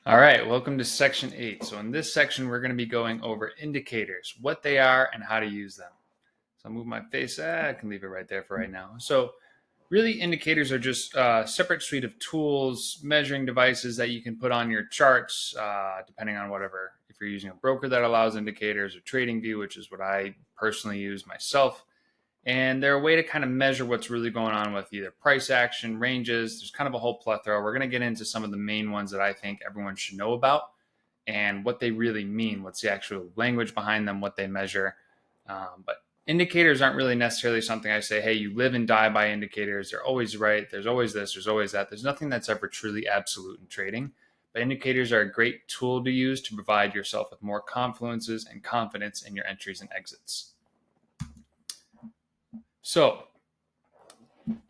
All right, welcome to section 8. So in this section, we're going to be going over indicators, what they are and how to use them. So I'll move my face. I can leave it right there for right now. So really, indicators are just a separate suite of tools, measuring devices that you can put on your charts, depending on whatever. If you're using a broker that allows indicators, or TradingView, which is what I personally use myself. And they're a way to kind of measure what's really going on with either price action, ranges. There's kind of a whole plethora. We're going to get into some of the main ones that I think everyone should know about and what they really mean. What's the actual language behind them, what they measure. But indicators aren't really necessarily something I say, hey, you live and die by indicators. They're always right. There's always this, there's always that. There's nothing that's ever truly absolute in trading. But indicators are a great tool to use to provide yourself with more confluences and confidence in your entries and exits. So,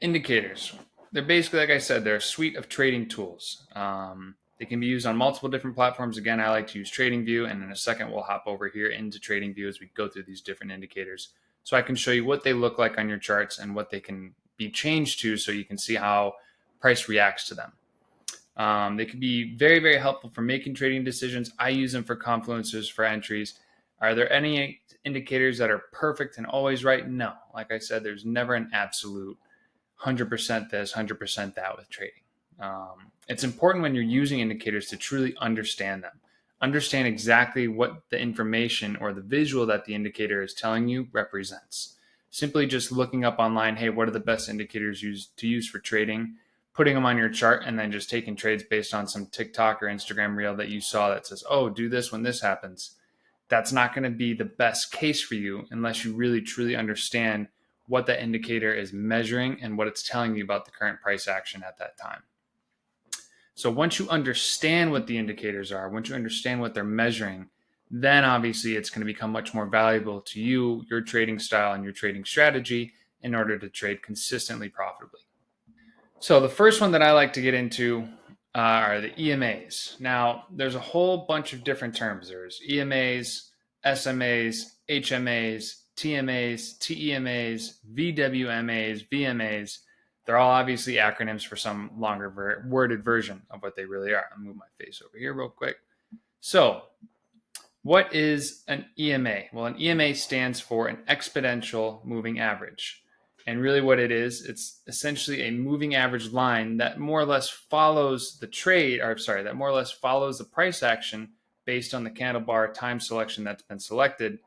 indicators. They're basically, like I said, they're a suite of trading tools. They can be used on multiple different platforms. Again, I like to use TradingView, and in a second, we'll hop over here into TradingView as we go through these different indicators. So I can show you what they look like on your charts and what they can be changed to so you can see how price reacts to them. They can be very, very helpful for making trading decisions. I use them for confluences, for entries. Are there any indicators that are perfect and always right? No. Like I said, there's never an absolute 100% this, 100% that with trading. It's important when you're using indicators to truly understand them. Understand exactly what the information or the visual that the indicator is telling you represents. Simply just looking up online, hey, what are the best indicators to use for trading? Putting them on your chart and then just taking trades based on some TikTok or Instagram reel that you saw that says, oh, do this when this happens. That's not going to be the best case for you unless you really truly understand what that indicator is measuring and what it's telling you about the current price action at that time. So once you understand what the indicators are, once you understand what they're measuring, then obviously it's going to become much more valuable to you, your trading style, and your trading strategy in order to trade consistently profitably. So the first one that I like to get into are the EMAs. Now, there's a whole bunch of different terms. There's EMAs, SMAs, HMAs, TMAs, TEMAs, VWMAs, VMAs. They're all obviously acronyms for some longer worded version of what they really are. I'll move my face over here real quick. So, what is an EMA? Well, an EMA stands for an exponential moving average. And really what it is, it's essentially a moving average line that more or less follows the trade, or sorry, that more or less follows the price action based on the candle bar time selection that's been selected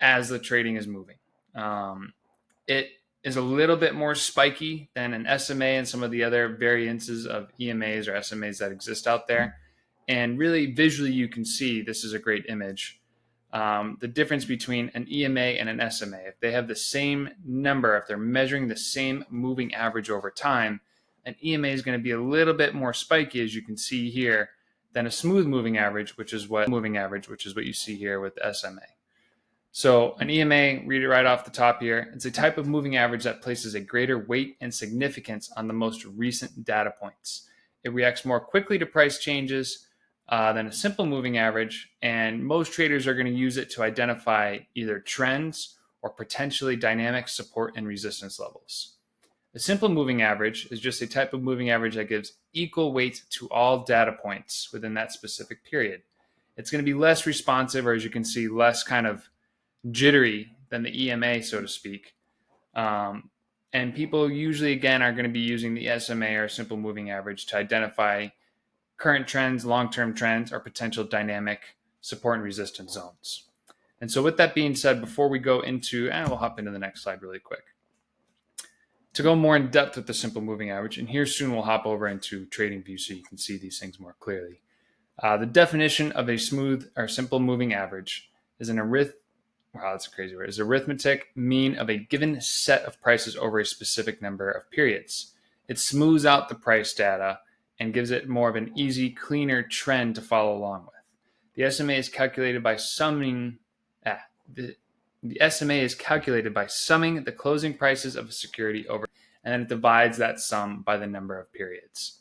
as the trading is moving. It is a little bit more spiky than an SMA and some of the other variances of EMAs or SMAs that exist out there. And really visually, you can see, this is a great image, the difference between an EMA and an SMA. If they have the same number, if they're measuring the same moving average over time, an EMA is going to be a little bit more spiky, as you can see here, than a smooth moving average, which is what you see here with the SMA. So an EMA, read it right off the top here, it's a type of moving average that places a greater weight and significance on the most recent data points. It reacts more quickly to price changes than a simple moving average, and most traders are going to use it to identify either trends or potentially dynamic support and resistance levels. A simple moving average is just a type of moving average that gives equal weight to all data points within that specific period. It's going to be less responsive, or as you can see, less kind of jittery than the EMA, so to speak. And people usually, again, are going to be using the SMA or simple moving average to identify current trends, long-term trends, or potential dynamic support and resistance zones. And so with that being said, before we go into, and we'll hop into the next slide really quick. To go more in depth with the simple moving average, and here soon we'll hop over into TradingView so you can see these things more clearly. The definition of a smooth or simple moving average is an that's a crazy word. Is arithmetic mean of a given set of prices over a specific number of periods. It smooths out the price data and gives it more of an easy, cleaner trend to follow along with. The SMA is calculated by summing the SMA is calculated by summing the closing prices of a security over, and then it divides that sum by the number of periods.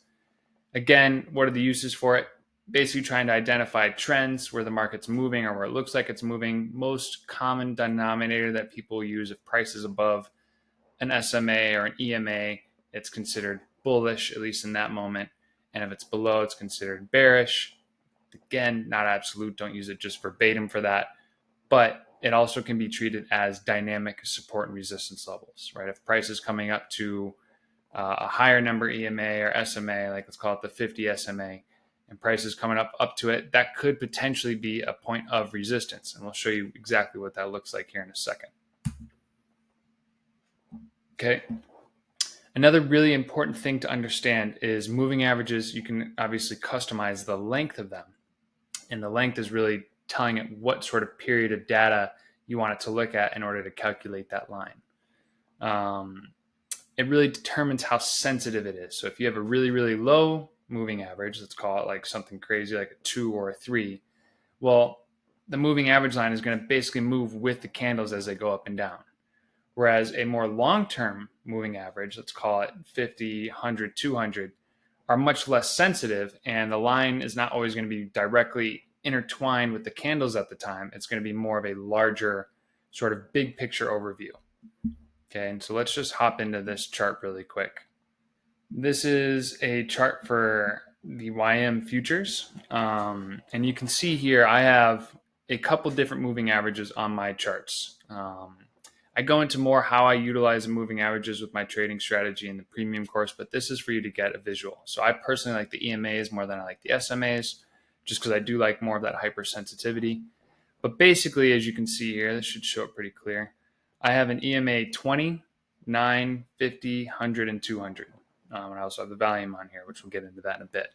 Again, what are the uses for it? Basically trying to identify trends where the market's moving or where it looks like it's moving. Most common denominator that people use, if price is above an SMA or an EMA, it's considered bullish, at least in that moment. And if it's below, it's considered bearish. Again, not absolute. Don't use it just verbatim for that. But it also can be treated as dynamic support and resistance levels, right? If price is coming up to a higher number EMA or SMA, like let's call it the 50 SMA, and price is coming up to it, that could potentially be a point of resistance. And we'll show you exactly what that looks like here in a second. Okay. Another really important thing to understand is moving averages. You can obviously customize the length of them. And the length is really telling it what sort of period of data you want it to look at in order to calculate that line. It really determines how sensitive it is. So if you have a really, really low moving average, let's call it like something crazy like a 2 or a 3, well, the moving average line is going to basically move with the candles as they go up and down. Whereas a more long-term moving average, let's call it 50, 100, 200, are much less sensitive, and the line is not always going to be directly intertwined with the candles at the time. It's going to be more of a larger sort of big picture overview. Okay, and so let's just hop into this chart really quick. This is a chart for the YM futures. And you can see here I have a couple different moving averages on my charts. I go into more how I utilize the moving averages with my trading strategy in the premium course, but this is for you to get a visual. So I personally like the EMAs more than I like the SMAs, just because I do like more of that hypersensitivity. But basically, as you can see here, this should show it pretty clear. I have an EMA 20, 9, 50, 100, and 200. And I also have the volume on here, which we'll get into that in a bit.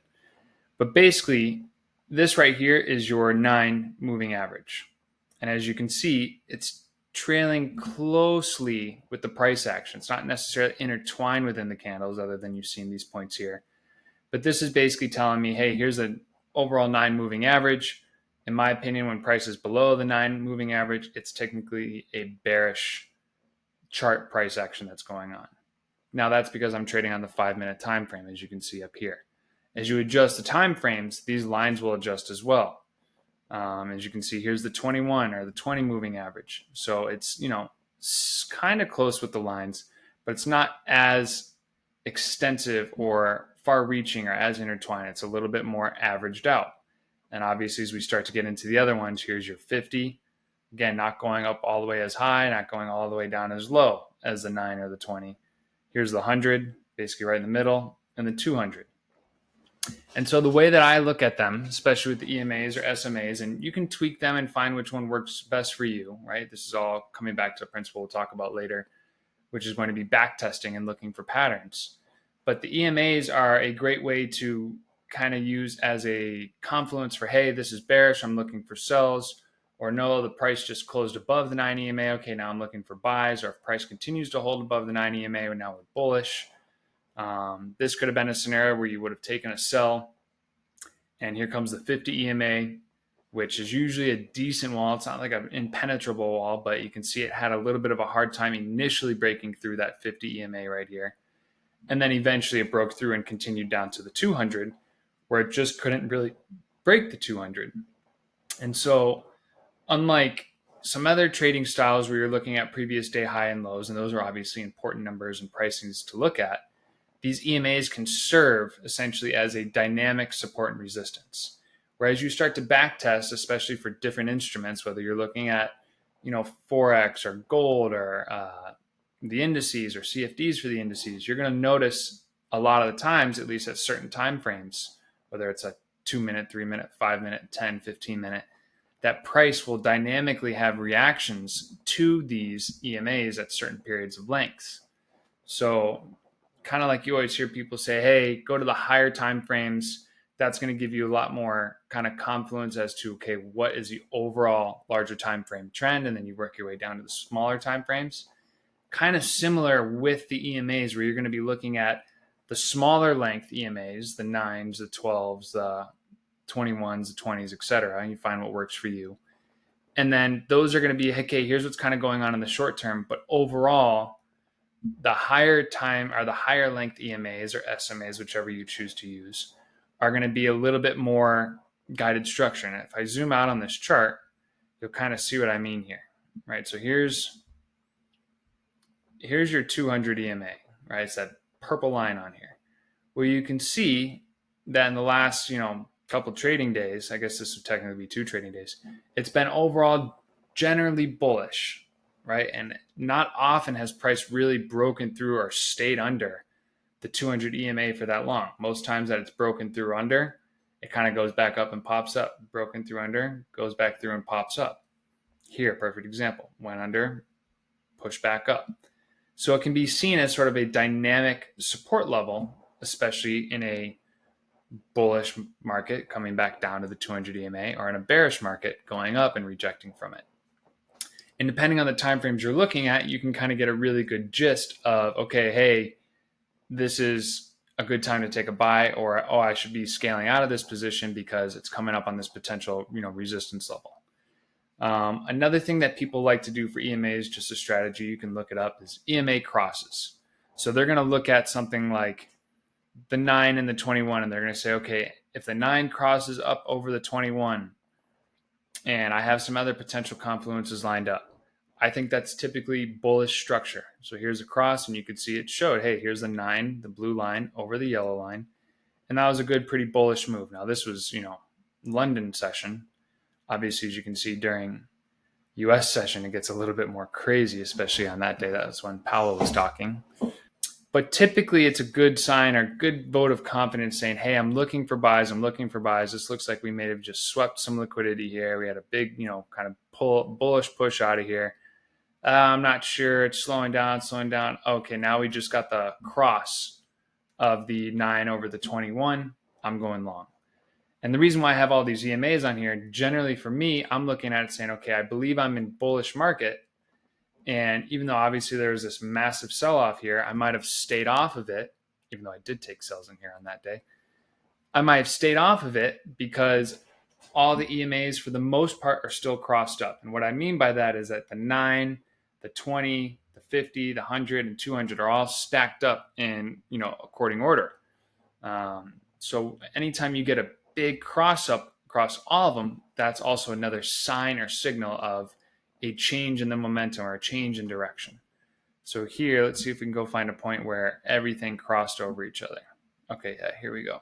But basically, this right here is your 9 moving average. And as you can see, it's trailing closely with the price action. It's not necessarily intertwined within the candles, other than you've seen these points here. But this is basically telling me, hey, here's an overall 9 moving average. In my opinion, when price is below the 9 moving average, it's technically a bearish chart price action that's going on. Now that's because I'm trading on the 5-minute time frame, as you can see up here. As you adjust the time frames, these lines will adjust as well. As you can see, here's the 21 or the 20 moving average. So it's, kind of close with the lines, but it's not as extensive or far reaching or as intertwined. It's a little bit more averaged out. And obviously, as we start to get into the other ones, here's your 50. Again, not going up all the way as high, not going all the way down as low as the 9 or the 20. Here's the 100, basically right in the middle, and the 200. And so the way that I look at them, especially with the EMAs or SMAs, and you can tweak them and find which one works best for you, right? This is all coming back to a principle we'll talk about later, which is going to be back testing and looking for patterns. But the EMAs are a great way to kind of use as a confluence for, hey, this is bearish, I'm looking for sells, or no, the price just closed above the 9 EMA, okay, now I'm looking for buys, or if price continues to hold above the 9 EMA, now we're bullish. This could have been a scenario where you would have taken a sell, and here comes the 50 EMA, which is usually a decent wall. It's not like an impenetrable wall, but you can see it had a little bit of a hard time initially breaking through that 50 EMA right here. And then eventually it broke through and continued down to the 200, where it just couldn't really break the 200. And so unlike some other trading styles where you're looking at previous day high and lows, and those are obviously important numbers and pricings to look at, these EMAs can serve essentially as a dynamic support and resistance. Whereas you start to back test, especially for different instruments, whether you're looking at, Forex or gold or the indices or CFDs for the indices, you're going to notice a lot of the times, at least at certain time frames, whether it's a 2-minute, 3-minute, 5-minute, 10, 15-minute, that price will dynamically have reactions to these EMAs at certain periods of length. So kind of like you always hear people say, hey, go to the higher time frames. That's going to give you a lot more kind of confluence as to, okay, what is the overall larger time frame trend? And then you work your way down to the smaller time frames. Kind of similar with the EMAs, where you're going to be looking at the smaller length EMAs, the 9s, the 12s, the 21s, the 20s, etc. And you find what works for you. And then those are going to be, okay, here's what's kind of going on in the short term. But overall, the higher time or the higher length EMAs or SMAs, whichever you choose to use, are going to be a little bit more guided structure. And if I zoom out on this chart, you'll kind of see what I mean here, right? So here's your 200 EMA, right? It's that purple line on here, where you can see that in the last, couple trading days, I guess this would technically be 2 trading days, it's been overall generally bullish, right? And not often has price really broken through or stayed under the 200 EMA for that long. Most times that it's broken through under, it kind of goes back up and pops up. Broken through under, goes back through and pops up. Here, perfect example. Went under, pushed back up. So it can be seen as sort of a dynamic support level, especially in a bullish market coming back down to the 200 EMA, or in a bearish market going up and rejecting from it. And depending on the time frames you're looking at, you can kind of get a really good gist of, okay, hey, this is a good time to take a buy, or, oh, I should be scaling out of this position because it's coming up on this potential, resistance level. Another thing that people like to do for EMAs, just a strategy, you can look it up, is EMA crosses. So they're going to look at something like the 9 and the 21, and they're going to say, okay, if the 9 crosses up over the 21, and I have some other potential confluences lined up, I think that's typically bullish structure. So here's a cross, and you can see it showed, hey, here's the 9, the blue line over the yellow line. And that was a good, pretty bullish move. Now, this was, London session. Obviously, as you can see, during US session, it gets a little bit more crazy, especially on that day. That's when Powell was talking. But typically, it's a good sign or good vote of confidence saying, hey, I'm looking for buys. I'm looking for buys. This looks like we may have just swept some liquidity here. We had a big, kind of bullish push out of here. I'm not sure. It's slowing down. Okay, now we just got the cross of the 9 over the 21. I'm going long. And the reason why I have all these EMAs on here, generally for me, I'm looking at it saying, okay, I believe I'm in bullish market. And even though obviously there was this massive sell-off here, I might have stayed off of it, even though I did take sells in here on that day. I might have stayed off of it because all the EMAs for the most part are still crossed up. And what I mean by that is that the 9, the 20, the 50, the 100, and 200 are all stacked up in, according order. So anytime you get a big cross up across all of them, that's also another sign or signal of a change in the momentum or a change in direction. So here, let's see if we can go find a point where everything crossed over each other. Okay, yeah, here we go.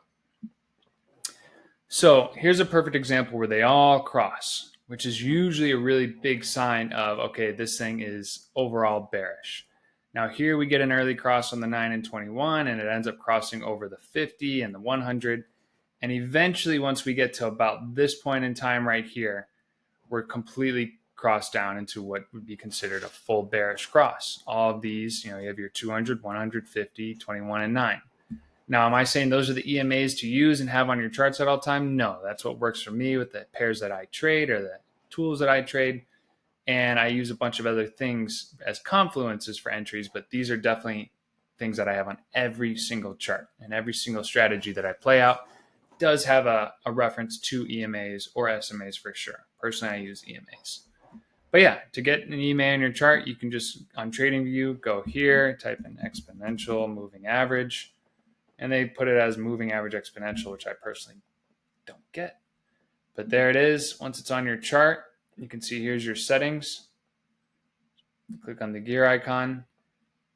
So here's a perfect example where they all cross, which is usually a really big sign of, okay, this thing is overall bearish. Now here we get an early cross on the 9 and 21, and it ends up crossing over the 50 and the 100. And eventually, once we get to about this point in time right here, we're completely crossed down into what would be considered a full bearish cross. All of these, you have your 200, 150, 21, and 9. Now, am I saying those are the EMAs to use and have on your charts at all time? No, that's what works for me with the pairs that I trade or the tools that I trade. And I use a bunch of other things as confluences for entries, but these are definitely things that I have on every single chart, and every single strategy that I play out does have a reference to EMAs or SMAs for sure. Personally, I use EMAs. But yeah, to get an EMA on your chart, you can just, on TradingView, go here, type in exponential moving average, and they put it as moving average exponential, which I personally don't get. But there it is. Once it's on your chart, you can see here's your settings. Click on the gear icon,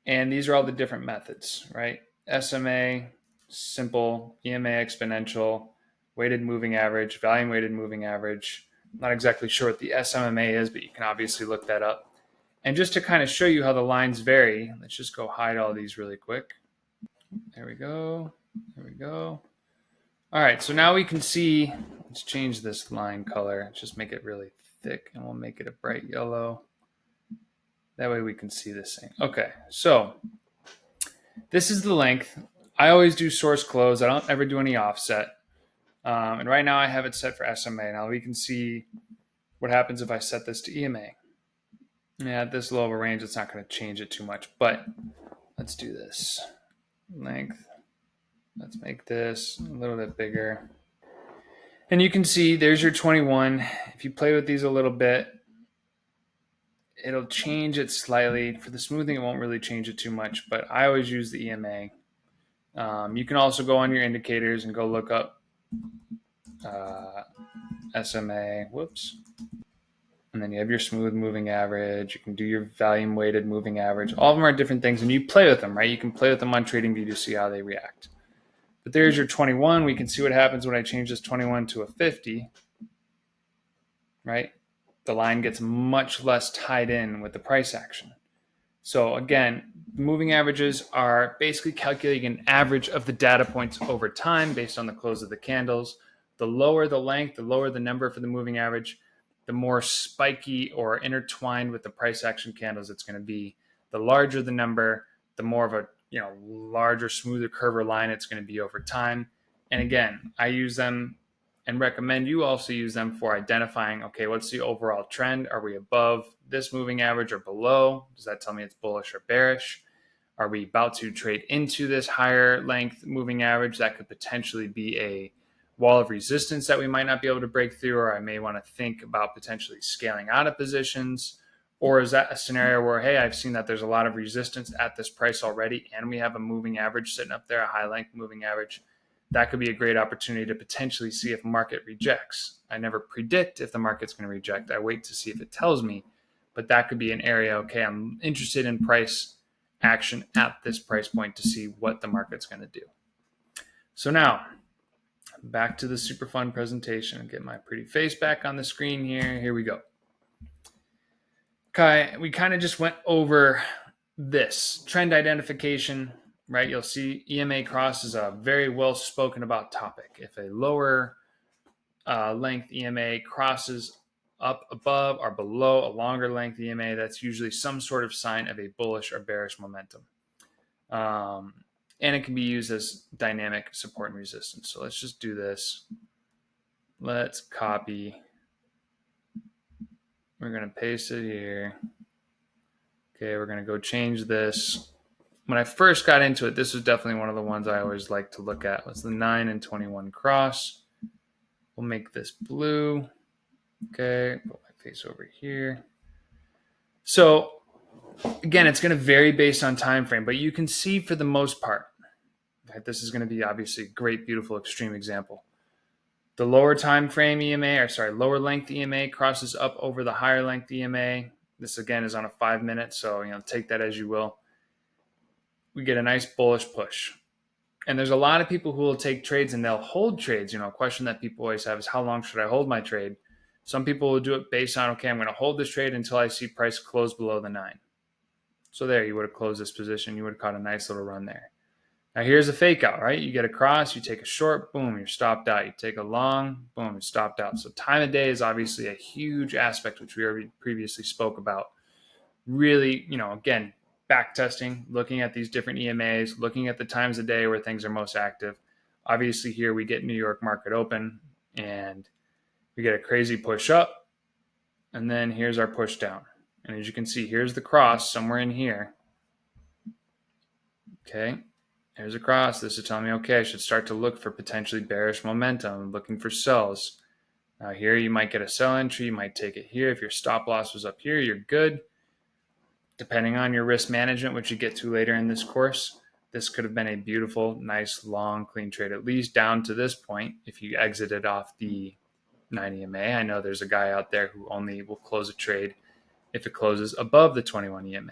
and these are all the different methods, right? SMA, simple, EMA exponential, weighted moving average, volume weighted moving average. I'm not exactly sure what the SMMA is, but you can obviously look that up. And just to kind of show you how the lines vary, let's just go hide all these really quick. There we go. There we go. All right, so now we can see, let's change this line color. Just make it really thick, and we'll make it a bright yellow. That way we can see this thing. Okay, so this is the length. I always do source close. I don't ever do any offset. And right now I have it set for SMA. Now we can see what happens if I set this to EMA. Yeah, at this low of a range, it's not going to change it too much, but let's do this. Length. Let's make this a little bit bigger. And you can see there's your 21. If you play with these a little bit, it'll change it slightly. For the smoothing, it won't really change it too much, but I always use the EMA. You can also go on your indicators and go look up SMA, and then you have your smooth moving average. You can do your volume weighted moving average. All of them are different things, and you play with them, right? You can play with them on TradingView to see how they react. But there's your 21. We can see what happens when I change this 21 to a 50, right? The line gets much less tied in with the price action. So again, moving averages are basically calculating an average of the data points over time based on the close of the candles. The lower the length, the lower the number for the moving average, the more spiky or intertwined with the price action candles it's going to be. The larger the number, the more of a larger, smoother curve line it's going to be over time. And again, I use them and recommend you also use them for identifying, okay, what's the overall trend? Are we above this moving average or below? Does that tell me it's bullish or bearish? Are we about to trade into this higher length moving average? That could potentially be a wall of resistance that we might not be able to break through, or I may want to think about potentially scaling out of positions. Or is that a scenario where, hey, I've seen that there's a lot of resistance at this price already, and we have a moving average sitting up there, a high length moving average? That could be a great opportunity to potentially see if market rejects. I never predict if the market's going to reject. I wait to see if it tells me, but that could be an area, okay, I'm interested in price action at this price point to see what the market's going to do. So now, back to the super fun presentation. Get my pretty face back on the screen here. Here we go. Okay, we kind of just went over this trend identification, right? You'll see EMA cross is a very well spoken about topic. If a lower length EMA crosses up above or below a longer length EMA, that's usually some sort of sign of a bullish or bearish momentum. And it can be used as dynamic support and resistance. So let's just do this. Let's copy. We're going to paste it here. Okay, we're going to go change this. When I first got into it, this was definitely one of the ones I always like to look at. Was the 9 and 21 cross. We'll make this blue. Okay, put my face over here. So again, it's going to vary based on time frame, but you can see for the most part, right, this is going to be obviously a great, beautiful, extreme example. The lower time frame EMA, lower length EMA crosses up over the higher length EMA. This again is on a 5 minute, so take that as you will. We get a nice bullish push. And there's a lot of people who will take trades and they'll hold trades. A question that people always have is, how long should I hold my trade? Some people will do it based on, okay, I'm going to hold this trade until I see price close below the 9. So there, you would have closed this position. You would have caught a nice little run there. Now here's a fake out, right? You get a cross, you take a short, boom, you're stopped out. You take a long, boom, you're stopped out. So time of day is obviously a huge aspect, which we already previously spoke about. Really, again, back testing, looking at these different EMAs, looking at the times of day where things are most active. Obviously here we get New York market open and we get a crazy push up, and then here's our push down. And as you can see, here's the cross somewhere in here. Okay, here's a cross. This is telling me, okay, I should start to look for potentially bearish momentum, looking for sells. Now here you might get a sell entry, you might take it here. If your stop loss was up here, you're good. Depending on your risk management, which you get to later in this course, this could have been a beautiful, nice, long, clean trade, at least down to this point. If you exited off the 9 EMA, I know there's a guy out there who only will close a trade if it closes above the 21 EMA.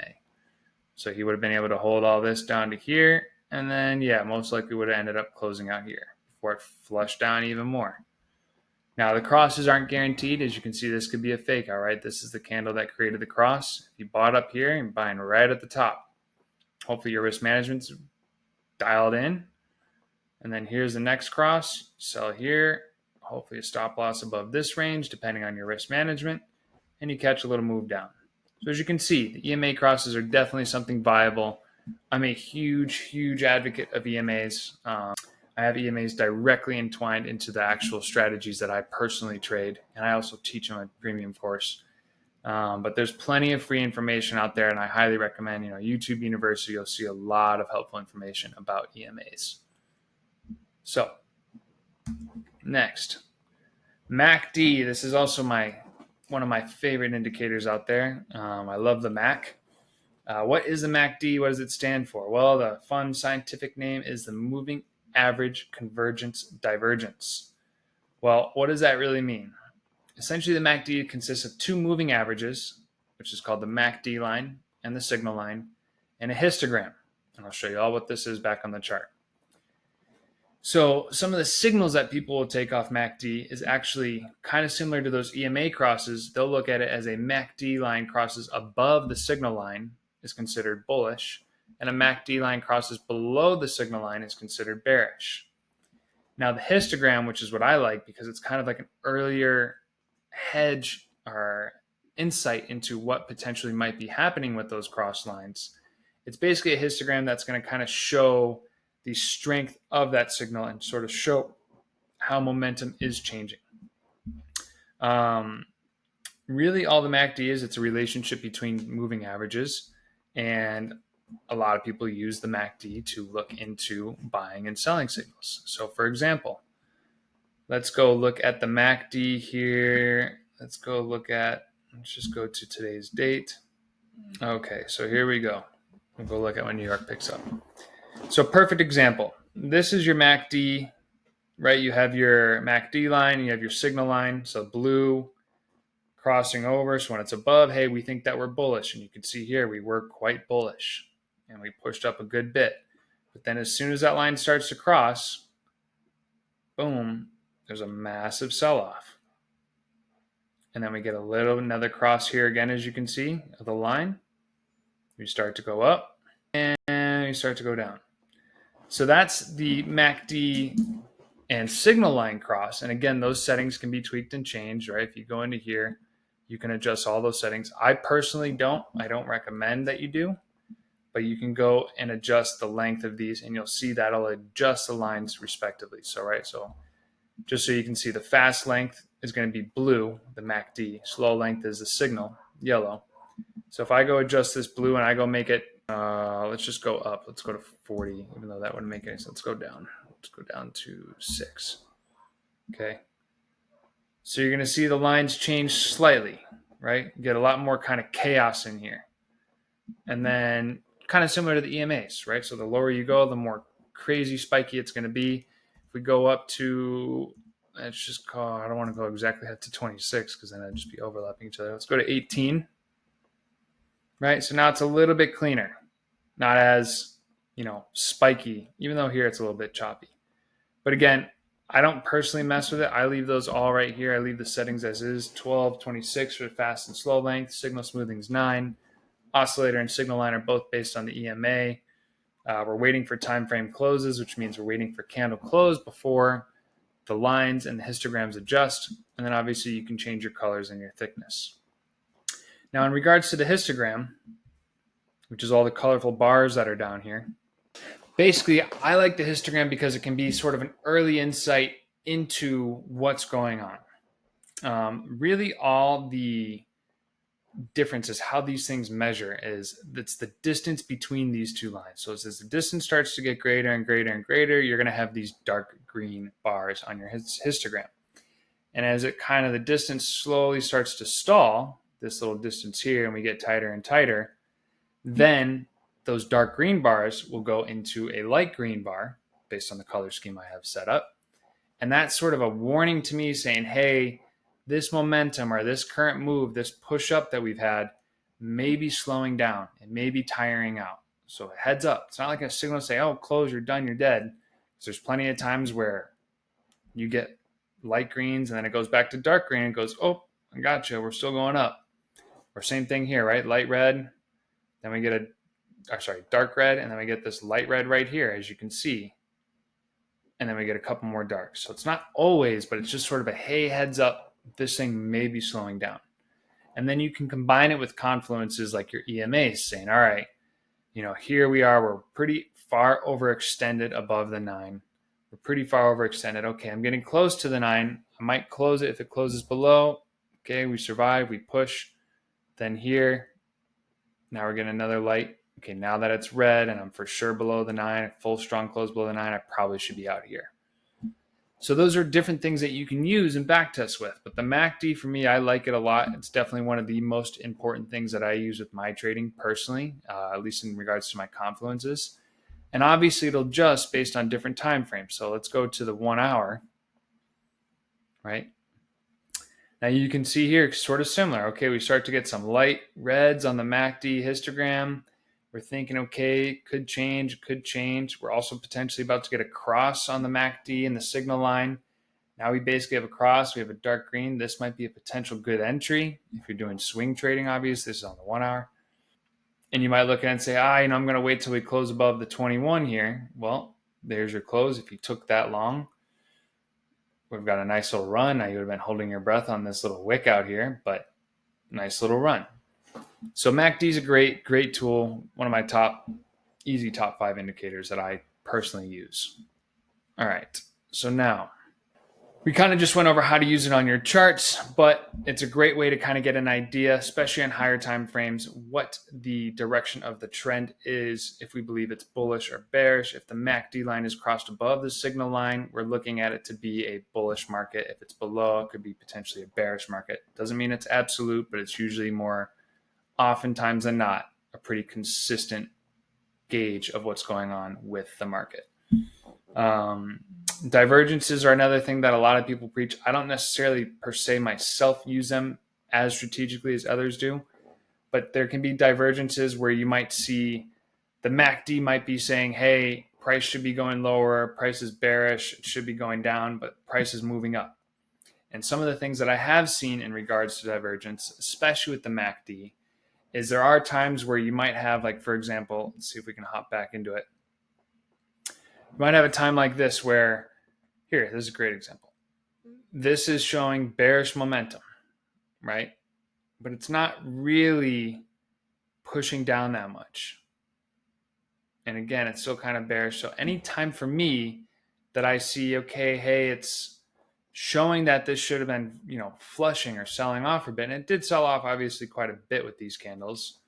So he would have been able to hold all this down to here, and then, most likely would have ended up closing out here before it flushed down even more. Now, the crosses aren't guaranteed. As you can see, this could be a fake, all right? This is the candle that created the cross. If you bought up here, you're buying right at the top. Hopefully your risk management's dialed in. And then here's the next cross. Sell here. Hopefully a stop loss above this range, depending on your risk management. And you catch a little move down. So as you can see, the EMA crosses are definitely something viable. I'm a huge, huge advocate of EMAs. I have EMAs directly entwined into the actual strategies that I personally trade, and I also teach them a premium course. But there's plenty of free information out there, and I highly recommend, YouTube University. You'll see a lot of helpful information about EMAs. So next, MACD. This is also one of my favorite indicators out there. I love the MAC. What is the MACD? What does it stand for? Well, the fun scientific name is the Moving Average Convergence Divergence. Well, what does that really mean? Essentially, the MACD consists of two moving averages, which is called the MACD line and the signal line, and a histogram. And I'll show you all what this is back on the chart. So some of the signals that people will take off MACD is actually kind of similar to those EMA crosses. They'll look at it as a MACD line crosses above the signal line is considered bullish, and a MACD line crosses below the signal line is considered bearish. Now the histogram, which is what I like because it's kind of like an earlier hedge or insight into what potentially might be happening with those cross lines. It's basically a histogram that's going to kind of show the strength of that signal and sort of show how momentum is changing. Um, really, all the MACD is, it's a relationship between moving averages, and a lot of people use the MACD to look into buying and selling signals. So, for example, let's go look at the MACD here. Let's just go to today's date. Okay, so here we go. We'll go look at when New York picks up. So perfect example. This is your MACD, right? You have your MACD line, you have your signal line. So blue crossing over. So when it's above, hey, we think that we're bullish. And you can see here, we were quite bullish and we pushed up a good bit. But then as soon as that line starts to cross, boom, there's a massive sell-off. And then we get another cross here again, as you can see, of the line. We start to go up and we start to go down. So that's the MACD and signal line cross. And again, those settings can be tweaked and changed, right? If you go into here, you can adjust all those settings. I personally don't. I don't recommend that you do, but you can go and adjust the length of these and you'll see that'll adjust the lines respectively. So, right, so just so you can see, the fast length is going to be blue, the MACD. Slow length is the signal, yellow. So if I go adjust this blue and I go make it, let's just go up. Let's go to 40, even though that wouldn't make any sense. Let's go down. Let's go down to 6. Okay. So you're going to see the lines change slightly, right? You get a lot more kind of chaos in here. And then kind of similar to the EMAs, right? So the lower you go, the more crazy spiky it's going to be. If we go up to, let's just call, I don't want to go exactly up to 26 because then I'd just be overlapping each other. Let's go to 18. Right? So now it's a little bit cleaner, not as, spiky, even though here it's a little bit choppy. But again, I don't personally mess with it. I leave those all right here. I leave the settings as is, 12, 26 for fast and slow length, signal smoothing is 9. Oscillator and signal line are both based on the EMA. We're waiting for time frame closes, which means we're waiting for candle close before the lines and the histograms adjust. And then obviously you can change your colors and your thickness. Now, in regards to the histogram, which is all the colorful bars that are down here, basically, I like the histogram because it can be sort of an early insight into what's going on. Really, all the difference is how these things measure is that's the distance between these two lines. So as the distance starts to get greater and greater and greater, you're going to have these dark green bars on your histogram. And as it kind of the distance slowly starts to stall, this little distance here, and we get tighter and tighter, then those dark green bars will go into a light green bar based on the color scheme I have set up. And that's sort of a warning to me saying, hey, this momentum or this current move, this push up that we've had may be slowing down. It may be tiring out. So heads up. It's not like a signal to say, oh, close, you're done, you're dead. So there's plenty of times where you get light greens and then it goes back to dark green and goes, oh, I gotcha, we're still going up. Or same thing here, right? Light red, then we get dark red, and then we get this light red right here, as you can see. And then we get a couple more darks. So it's not always, but it's just sort of a, hey, heads up, this thing may be slowing down. And then you can combine it with confluences like your EMAs saying, all right, here we are, we're pretty far overextended above the 9. We're pretty far overextended. Okay, I'm getting close to the 9. I might close it if it closes below. Okay, we survive, we push. Then here, now we're getting another light. Okay, now that it's red and I'm for sure below the 9, full strong close below the 9, I probably should be out here. So those are different things that you can use and backtest with. But the MACD, for me, I like it a lot. It's definitely one of the most important things that I use with my trading personally, at least in regards to my confluences. And obviously, it'll adjust based on different time frames. So let's go to the 1 hour, right? Now you can see here, it's sort of similar. Okay, we start to get some light reds on the MACD histogram. We're thinking, okay, could change, could change. We're also potentially about to get a cross on the MACD and the signal line. Now we basically have a cross. We have a dark green. This might be a potential good entry. If you're doing swing trading, obviously, this is on the 1 hour. And you might look at it and say, I'm going to wait till we close above the 21 here. Well, there's your close. If you took that long, we've got a nice little run. Now you would have been holding your breath on this little wick out here, but nice little run. So MACD is a great tool. One of my easy top 5 indicators that I personally use. All right. So now we kind of just went over how to use it on your charts, but it's a great way to kind of get an idea, especially on higher time frames, what the direction of the trend is, if we believe it's bullish or bearish. If the MACD line is crossed above the signal line, we're looking at it to be a bullish market. If it's below, it could be potentially a bearish market. Doesn't mean it's absolute, but it's usually more oftentimes than not a pretty consistent gauge of what's going on with the market. Divergences are another thing that a lot of people preach. I don't necessarily per se myself use them as strategically as others do, but there can be divergences where you might see the MACD might be saying, hey, price should be going lower, price is bearish, it should be going down, but price is moving up. And some of the things that I have seen in regards to divergence, especially with the MACD, is there are times where you might have, like, for example, let's see if we can hop back into it. You might have a time like this where, here, this is a great example. This is showing bearish momentum, right? But it's not really pushing down that much. And again, it's still kind of bearish. So any time for me that I see, okay, hey, it's showing that this should have been, flushing or selling off a bit, and it did sell off obviously quite a bit with these candles.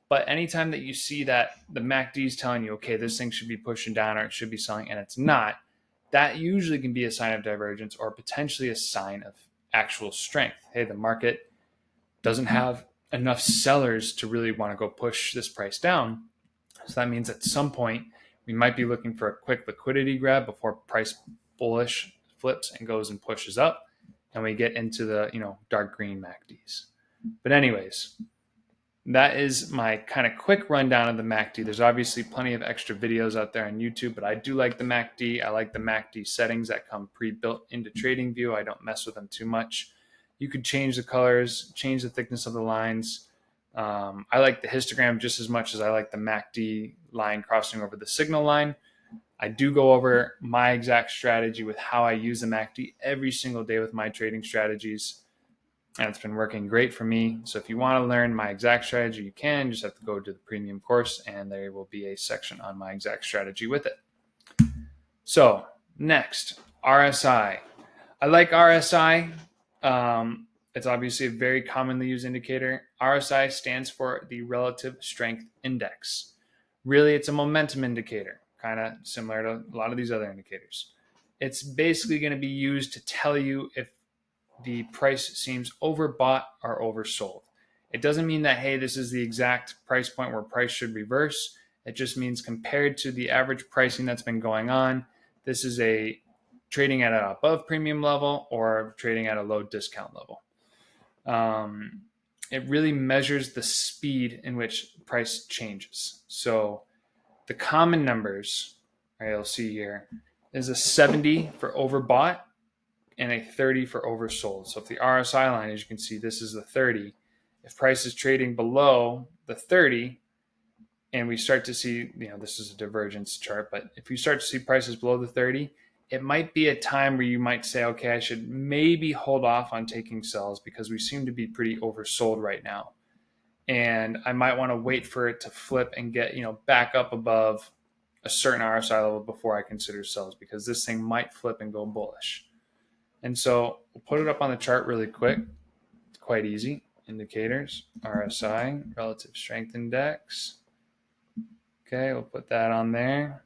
But anytime that you see that the MACD is telling you, okay, this thing should be pushing down or it should be selling, and it's not, that usually can be a sign of divergence or potentially a sign of actual strength. Hey, the market doesn't have enough sellers to really want to go push this price down. So that means at some point we might be looking for a quick liquidity grab before price bullish flips and goes and pushes up, and we get into the dark green MACDs. But anyways, that is my kind of quick rundown of the MACD. There's obviously plenty of extra videos out there on YouTube, but I do like the MACD. I like the MACD settings that come pre-built into TradingView. I don't mess with them too much. You could change the colors, change the thickness of the lines. I like the histogram just as much as I like the MACD line crossing over the signal line. I do go over my exact strategy with how I use the MACD every single day with my trading strategies. And it's been working great for me. So if you want to learn my exact strategy, you can. You just have to go to the premium course, and there will be a section on my exact strategy with it. So next, RSI. I like RSI. It's obviously a very commonly used indicator. RSI stands for the Relative Strength Index. Really, it's a momentum indicator, kind of similar to a lot of these other indicators. It's basically going to be used to tell you if the price seems overbought or oversold. It doesn't mean that, hey, this is the exact price point where price should reverse. It just means compared to the average pricing that's been going on, this is a trading at an above premium level or trading at a low discount level. It really measures the speed in which price changes. So the common numbers, you'll see here, is a 70 for overbought and a 30 for oversold. So if the RSI line, as you can see, this is the 30. If price is trading below the 30, and we start to see, this is a divergence chart, but if you start to see prices below the 30, it might be a time where you might say, okay, I should maybe hold off on taking sells because we seem to be pretty oversold right now. And I might want to wait for it to flip and get, back up above a certain RSI level before I consider sells, because this thing might flip and go bullish. And so we'll put it up on the chart really quick. It's quite easy. Indicators, RSI, Relative Strength Index. Okay, we'll put that on there.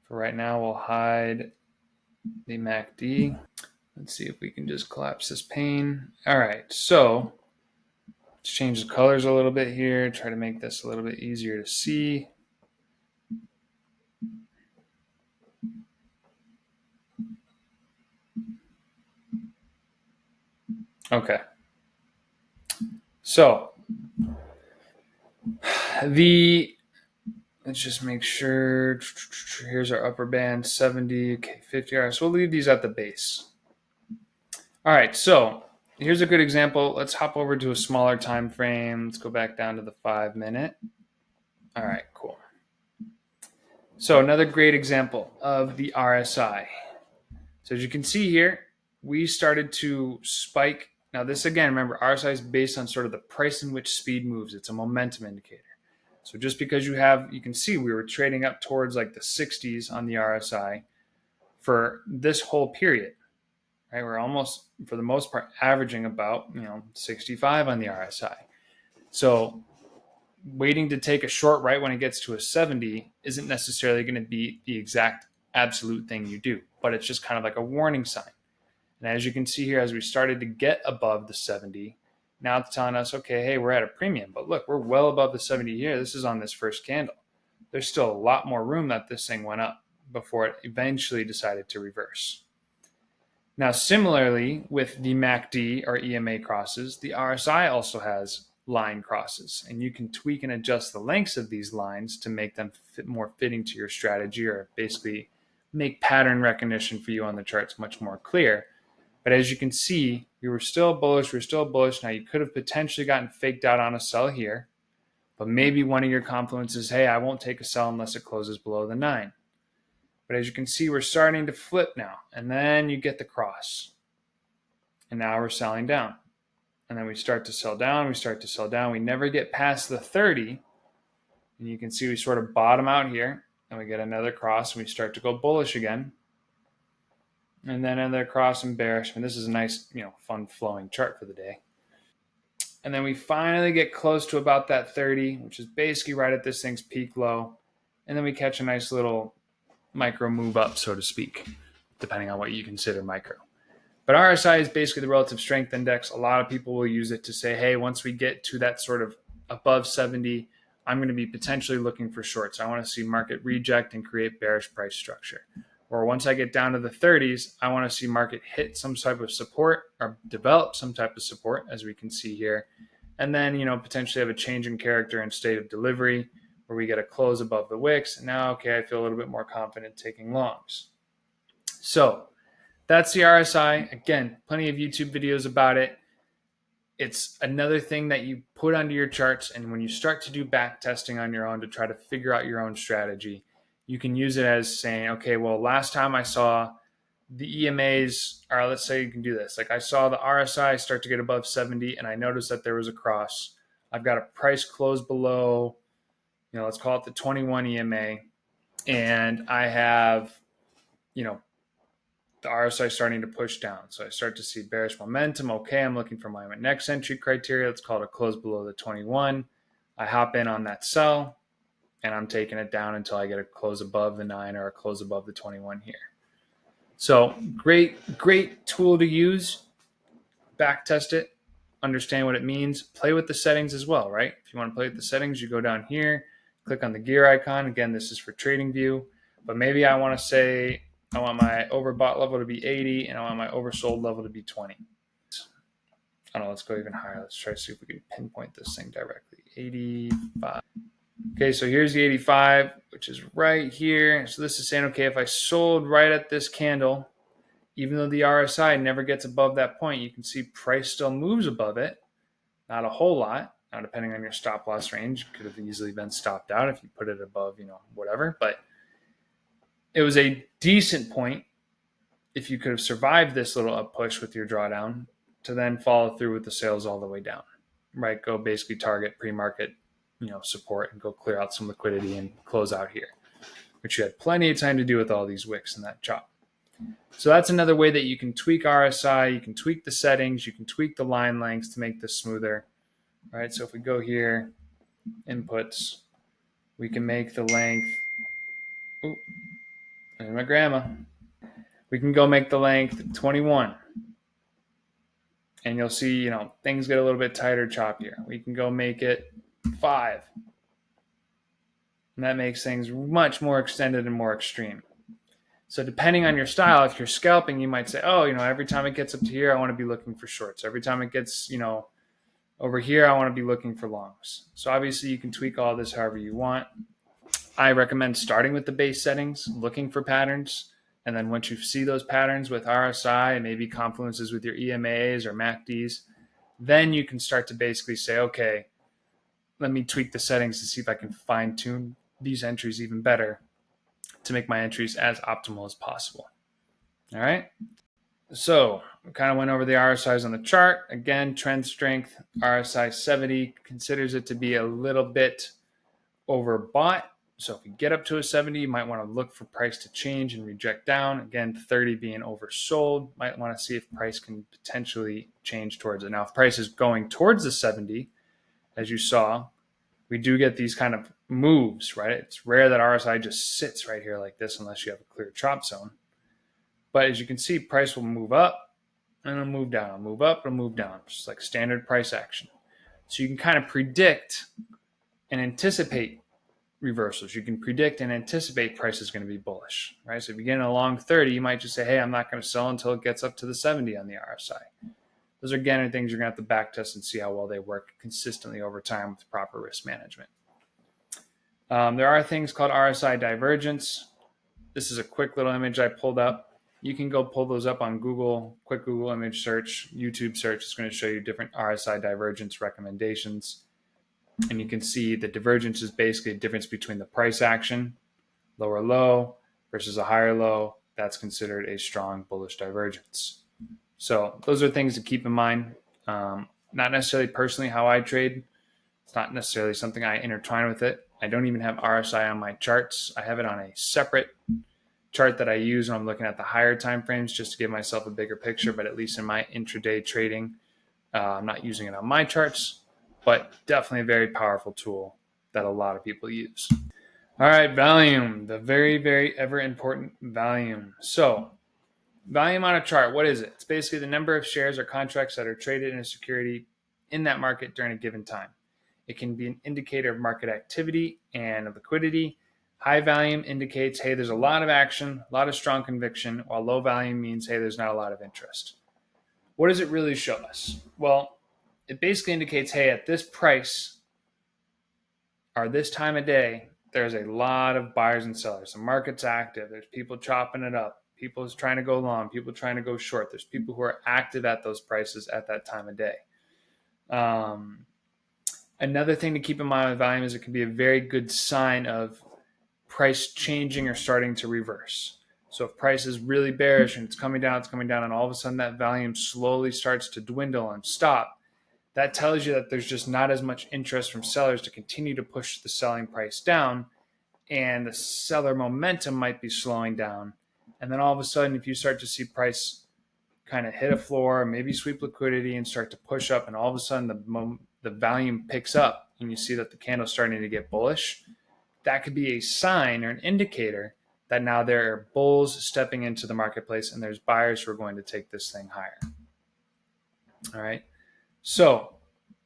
For right now, we'll hide the MACD. Let's see if we can just collapse this pane. All right, so let's change the colors a little bit here. Try to make this a little bit easier to see. Okay. So the let's just make sure. Here's our upper band, 70, okay, 50. All right, so we'll leave these at the base. All right, so here's a good example. Let's hop over to a smaller time frame. Let's go back down to the 5 minute. All right, cool. So another great example of the RSI. So as you can see here, we started to spike. Now this again, remember, RSI is based on sort of the price in which speed moves. It's a momentum indicator. So just because you can see we were trading up towards like the 60s on the RSI for this whole period, right? We're almost, for the most part, averaging about 65 on the RSI. So waiting to take a short right when it gets to a 70 isn't necessarily going to be the exact absolute thing you do, but it's just kind of like a warning sign. And as you can see here, as we started to get above the 70, now it's telling us, okay, hey, we're at a premium, but look, we're well above the 70 here. This is on this first candle. There's still a lot more room that this thing went up before it eventually decided to reverse. Now, similarly with the MACD or EMA crosses, the RSI also has line crosses, and you can tweak and adjust the lengths of these lines to make them fit more fitting to your strategy, or basically make pattern recognition for you on the charts much more clear. But as you can see, we were still bullish. Now you could have potentially gotten faked out on a sell here, but maybe one of your confluences, hey, I won't take a sell unless it closes below the 9. But as you can see, we're starting to flip now. And then you get the cross. And now we're selling down. And then we start to sell down. We never get past the 30. And you can see we sort of bottom out here. And we get another cross. And we start to go bullish again. And then another cross and bearish. I mean, this is a nice, fun flowing chart for the day. And then we finally get close to about that 30, which is basically right at this thing's peak low. And then we catch a nice little micro move up, so to speak, depending on what you consider micro. But RSI is basically the relative strength index. A lot of people will use it to say, hey, once we get to that sort of above 70, I'm going to be potentially looking for shorts. I want to see market reject and create bearish price structure. Or once I get down to the 30s, I want to see market hit some type of support or develop some type of support, as we can see here. And then, potentially have a change in character and state of delivery where we get a close above the wicks. And now, okay, I feel a little bit more confident taking longs. So that's the RSI. Again, plenty of YouTube videos about it. It's another thing that you put onto your charts. And when you start to do back testing on your own to try to figure out your own strategy, you can use it as saying, okay, well, last time I saw the EMAs, or let's say you can do this. Like I saw the RSI start to get above 70 and I noticed that there was a cross. I've got a price close below, let's call it the 21 EMA. And I have, the RSI starting to push down. So I start to see bearish momentum. Okay, I'm looking for my next entry criteria. Let's call it a close below the 21. I hop in on that sell and I'm taking it down until I get a close above the 9 or a close above the 21 here. So great tool to use. Back test it, understand what it means, play with the settings as well, right? If you want to play with the settings, you go down here, click on the gear icon. Again, this is for trading view, but maybe I want to say I want my overbought level to be 80 and I want my oversold level to be 20. I don't know, let's go even higher. Let's try to see if we can pinpoint this thing directly. 85. Okay, so here's the 85, which is right here. So this is saying, okay, if I sold right at this candle, even though the RSI never gets above that point, you can see price still moves above it. Not a whole lot. Now, depending on your stop loss range, could have easily been stopped out if you put it above, whatever. But it was a decent point if you could have survived this little up push with your drawdown to then follow through with the sales all the way down, right? Go basically target pre-market, support and go clear out some liquidity and close out here, which you had plenty of time to do with all these wicks in that chop. So that's another way that you can tweak RSI. You can tweak the settings. You can tweak the line lengths to make this smoother. All right, so if we go here, inputs, we can make the length. Ooh, there's my grandma. We can go make the length 21. And you'll see, things get a little bit tighter, choppier. We can go make it 5. And that makes things much more extended and more extreme. So depending on your style, if you're scalping, you might say, oh, every time it gets up to here, I want to be looking for shorts. Every time it gets, over here, I want to be looking for longs. So obviously you can tweak all this however you want. I recommend starting with the base settings, looking for patterns. And then once you see those patterns with RSI and maybe confluences with your EMAs or MACDs, then you can start to basically say, okay, let me tweak the settings to see if I can fine tune these entries even better to make my entries as optimal as possible. All right. So we kind of went over the RSIs on the chart. Again, trend strength, RSI 70 considers it to be a little bit overbought. So if you get up to a 70, you might want to look for price to change and reject down. Again, 30 being oversold, might want to see if price can potentially change towards it. Now, if price is going towards the 70, as you saw, we do get these kind of moves, right? It's rare that RSI just sits right here like this unless you have a clear chop zone. But as you can see, price will move up and it'll move down. It'll move up and move down, just like standard price action. So you can kind of predict and anticipate reversals. You can predict and anticipate price is going to be bullish, right? So if you get in a long 30, you might just say, hey, I'm not going to sell until it gets up to the 70 on the RSI. Those are, again, things you're going to have to back test and see how well they work consistently over time with proper risk management. There are things called RSI divergence. This is a quick little image I pulled up. You can go pull those up on Google, quick Google image search, YouTube search. It's going to show you different RSI divergence recommendations. And you can see the divergence is basically a difference between the price action, lower low versus a higher low. That's considered a strong bullish divergence. So those are things to keep in mind. Not necessarily personally how I trade. It's not necessarily something I intertwine with it. I don't even have RSI on my charts. I have it on a separate chart that I use when I'm looking at the higher time frames just to give myself a bigger picture. But at least in my intraday trading, I'm not using it on my charts, but definitely a very powerful tool that a lot of people use. All right, volume, the very, very ever important volume. So volume on a chart, what is it? It's basically the number of shares or contracts that are traded in a security in that market during a given time. It can be an indicator of market activity and liquidity. High volume indicates, hey, there's a lot of action, a lot of strong conviction, while low volume means, hey, there's not a lot of interest. What does it really show us? Well, it basically indicates, hey, at this price or this time of day, there's a lot of buyers and sellers. The market's active. There's people chopping it up. People trying to go long. People trying to go short. There's people who are active at those prices at that time of day. Another thing to keep in mind with volume is it can be a very good sign of price changing or starting to reverse. So if price is really bearish and it's coming down, and all of a sudden that volume slowly starts to dwindle and stop, that tells you that there's just not as much interest from sellers to continue to push the selling price down, and the seller momentum might be slowing down. And then all of a sudden, if you start to see price kind of hit a floor, maybe sweep liquidity and start to push up, and all of a sudden the volume picks up and you see that the candle's starting to get bullish, that could be a sign or an indicator that now there are bulls stepping into the marketplace and there's buyers who are going to take this thing higher. All right. So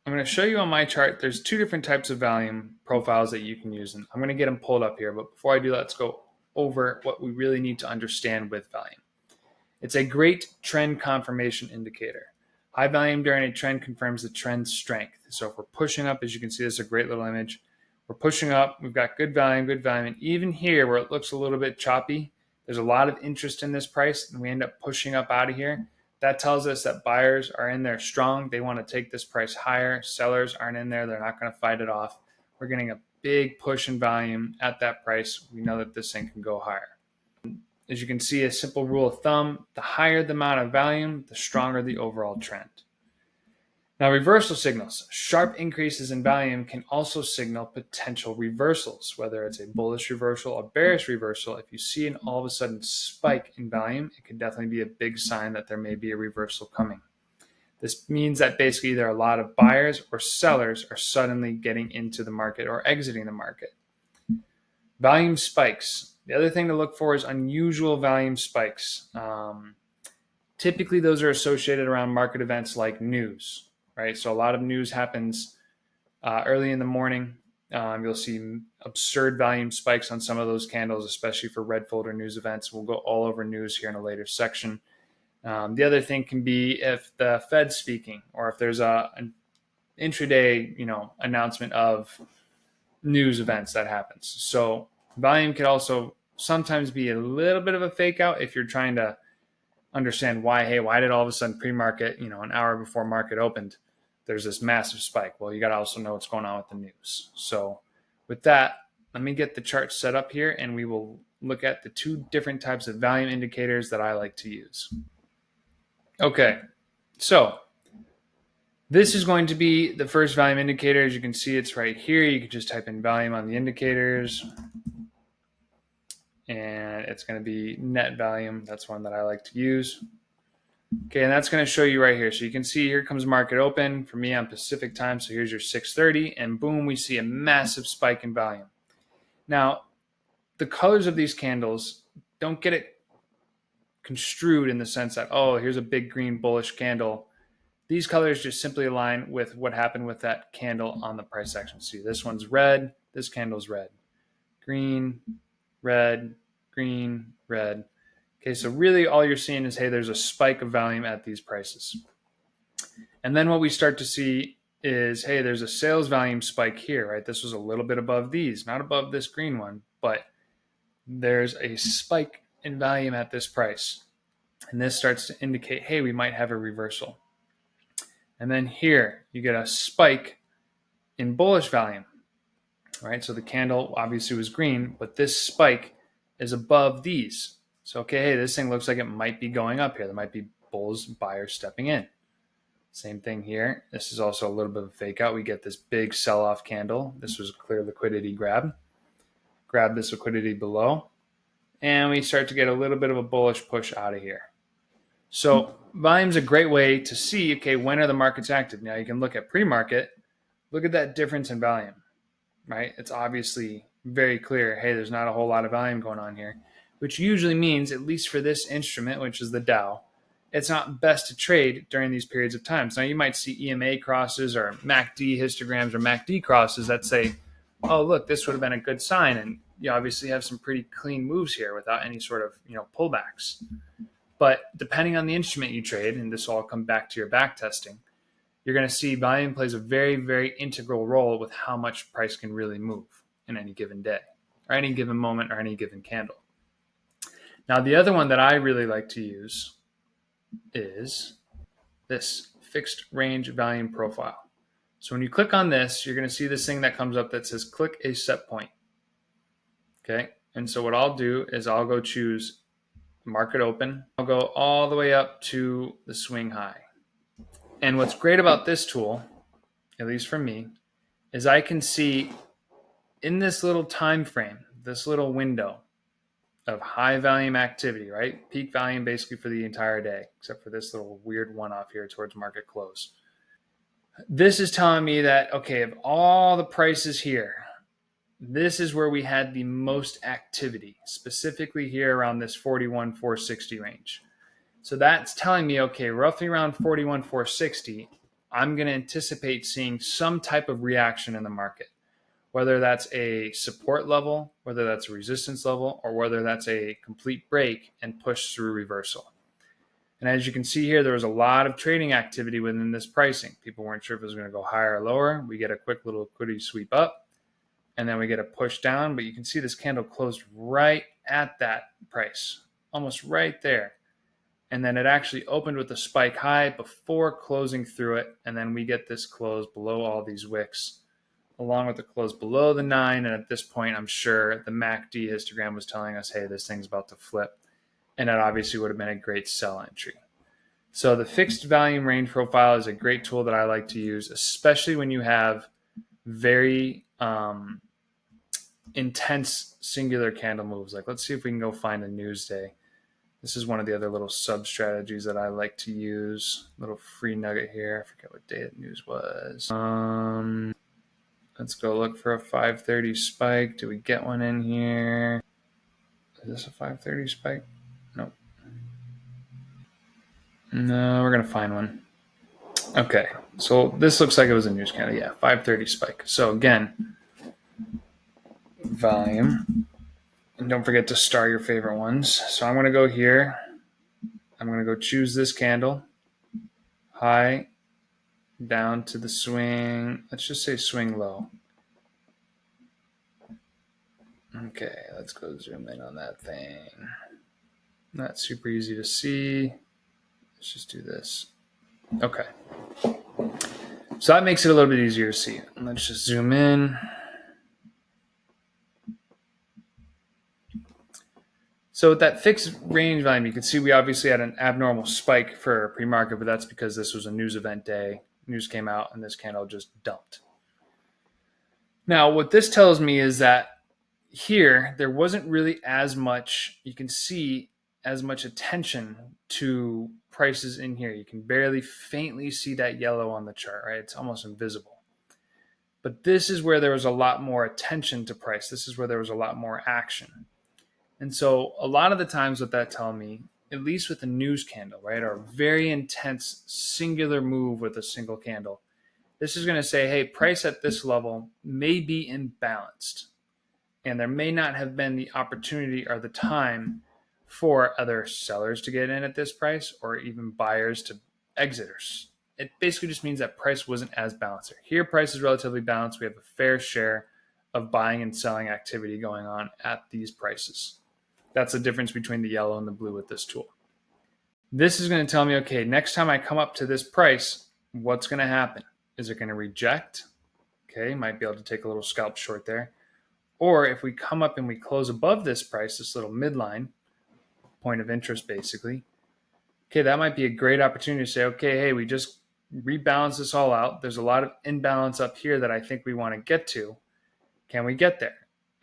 I'm going to show you on my chart, there's two different types of volume profiles that you can use. And I'm going to get them pulled up here. But before I do, let's go over what we really need to understand with volume. It's a great trend confirmation indicator. High volume during a trend confirms the trend strength. So if we're pushing up, as you can see, this is a great little image. We're pushing up. We've got good volume. And even here where it looks a little bit choppy, there's a lot of interest in this price, and we end up pushing up out of here. That tells us that buyers are in there strong. They want to take this price higher. Sellers aren't in there. They're not going to fight it off. We're getting a big push in volume at that price. We know that this thing can go higher. As you can see, a simple rule of thumb, the higher the amount of volume, the stronger the overall trend. Now, reversal signals. Sharp increases in volume can also signal potential reversals, whether it's a bullish reversal or bearish reversal. If you see an all of a sudden spike in volume, it can definitely be a big sign that there may be a reversal coming. This means that basically either a lot of buyers or sellers are suddenly getting into the market or exiting the market. Volume spikes. The other thing to look for is unusual volume spikes. Typically, those are associated around market events like news. Right, so a lot of news happens early in the morning. You'll see absurd volume spikes on some of those candles, especially for red folder news events. We'll go all over news here in a later section. The other thing can be if the Fed's speaking, or if there's an intraday, announcement of news events that happens. So Volume can also sometimes be a little bit of a fake out if you're trying to understand why, hey, why did all of a sudden pre-market, an hour before market opened, there's this massive spike? Well, you got to also know what's going on with the news. So with that, let me get the chart set up here and we will look at the two different types of volume indicators that I like to use. Okay, so this is going to be the first volume indicator. As you can see, it's right here. You can just type in volume on the indicators and it's going to be net volume. That's one that I like to use. Okay, and that's going to show you right here. So you can see here comes market open. For me on Pacific time, so here's your 6:30, and boom, we see a massive spike in volume. Now, the colors of these candles, don't get it construed in the sense that, oh, here's a big green bullish candle. These colors just simply align with what happened with that candle on the price action. See, this one's red, this candle's red. Green, red, green, red. Okay, so really all you're seeing is, hey, there's a spike of volume at these prices. And then what we start to see is, hey, there's a sales volume spike here, right? This was a little bit above these, not above this green one, but there's a spike in volume at this price. And this starts to indicate, hey, we might have a reversal. And then here you get a spike in bullish volume, right? So the candle obviously was green, but this spike is above these. So, okay, hey, this thing looks like it might be going up here. There might be bulls, buyers stepping in. Same thing here. This is also a little bit of a fake out. We get this big sell-off candle. This was a clear liquidity grab. Grab this liquidity below. And we start to get a little bit of a bullish push out of here. So volume's a great way to see, okay, when are the markets active? Now you can look at pre-market. Look at that difference in volume, right? It's obviously very clear, hey, there's not a whole lot of volume going on here, which usually means, at least for this instrument, which is the Dow, it's not best to trade during these periods of time. So you might see EMA crosses or MACD histograms or MACD crosses that say, oh, look, this would have been a good sign. And you obviously have some pretty clean moves here without any sort of, pullbacks. But depending on the instrument you trade, and this will all come back to your back testing, you're going to see volume plays a very, very integral role with how much price can really move in any given day or any given moment or any given candle. Now, the other one that I really like to use is this fixed range volume profile. So when you click on this, you're going to see this thing that comes up that says click a set point. Okay. And so what I'll do is I'll go choose market open. I'll go all the way up to the swing high. And what's great about this tool, at least for me, is I can see in this little time frame, this little window of high volume activity, right? Peak volume basically for the entire day, except for this little weird one-off here towards market close. This is telling me that, okay, of all the prices here, this is where we had the most activity, specifically here around this 41,460 range. So that's telling me, okay, roughly around 41,460, I'm going to anticipate seeing some type of reaction in the market, whether that's a support level, whether that's a resistance level, or whether that's a complete break and push through reversal. And as you can see here, there was a lot of trading activity within this pricing. People weren't sure if it was going to go higher or lower. We get a quick little liquidity sweep up, and then we get a push down. But you can see this candle closed right at that price, almost right there. And then it actually opened with a spike high before closing through it. And then we get this close below all these wicks, along with the close below the 9. And at this point, I'm sure the MACD histogram was telling us, hey, this thing's about to flip. And that obviously would have been a great sell entry. So the fixed volume range profile is a great tool that I like to use, especially when you have very intense singular candle moves. Like, let's see if we can go find a news day. This is one of the other little sub strategies that I like to use. Little free nugget here. I forget what day the news was. Let's go look for a 5:30 spike. Do we get one in here? Is this a 5:30 spike? Nope. No, we're going to find one. Okay, so this looks like it was a news candle. Yeah, 5:30 spike. So again, volume. And don't forget to star your favorite ones. So I'm going to go here. I'm going to go choose this candle. High, down to the swing. Let's just say swing low. Okay, let's go zoom in on that thing. Not super easy to see. Let's just do this. Okay. So that makes it a little bit easier to see. Let's just zoom in. So with that fixed range volume, you can see we obviously had an abnormal spike for pre-market, but that's because this was a news event day. News came out and this candle just dumped. Now, what this tells me is that here, there wasn't really as much, you can see as much attention to prices in here. You can barely faintly see that yellow on the chart, right? It's almost invisible. But this is where there was a lot more attention to price. This is where there was a lot more action. And so a lot of the times what that tells me, at least with a news candle, right, or a very intense singular move with a single candle, this is going to say, hey, price at this level may be imbalanced. And there may not have been the opportunity or the time for other sellers to get in at this price or even buyers to exit. It basically just means that price wasn't as balanced. Here, price is relatively balanced. We have a fair share of buying and selling activity going on at these prices. That's the difference between the yellow and the blue with this tool. This is going to tell me, okay, next time I come up to this price, what's going to happen? Is it going to reject? Okay, might be able to take a little scalp short there. Or if we come up and we close above this price, this little midline, point of interest basically, okay, that might be a great opportunity to say, okay, hey, we just rebalance this all out. There's a lot of imbalance up here that I think we want to get to. Can we get there?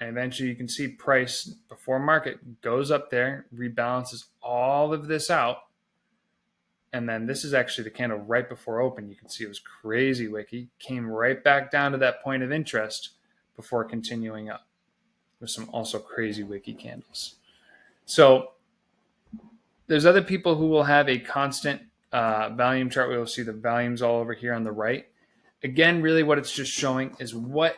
And eventually you can see price before market goes up there, rebalances all of this out. And then this is actually the candle right before open. You can see it was crazy wicky, came right back down to that point of interest before continuing up with some also crazy wicky candles. So there's other people who will have a constant volume chart. We will see the volumes all over here on the right. Again, really what it's just showing is what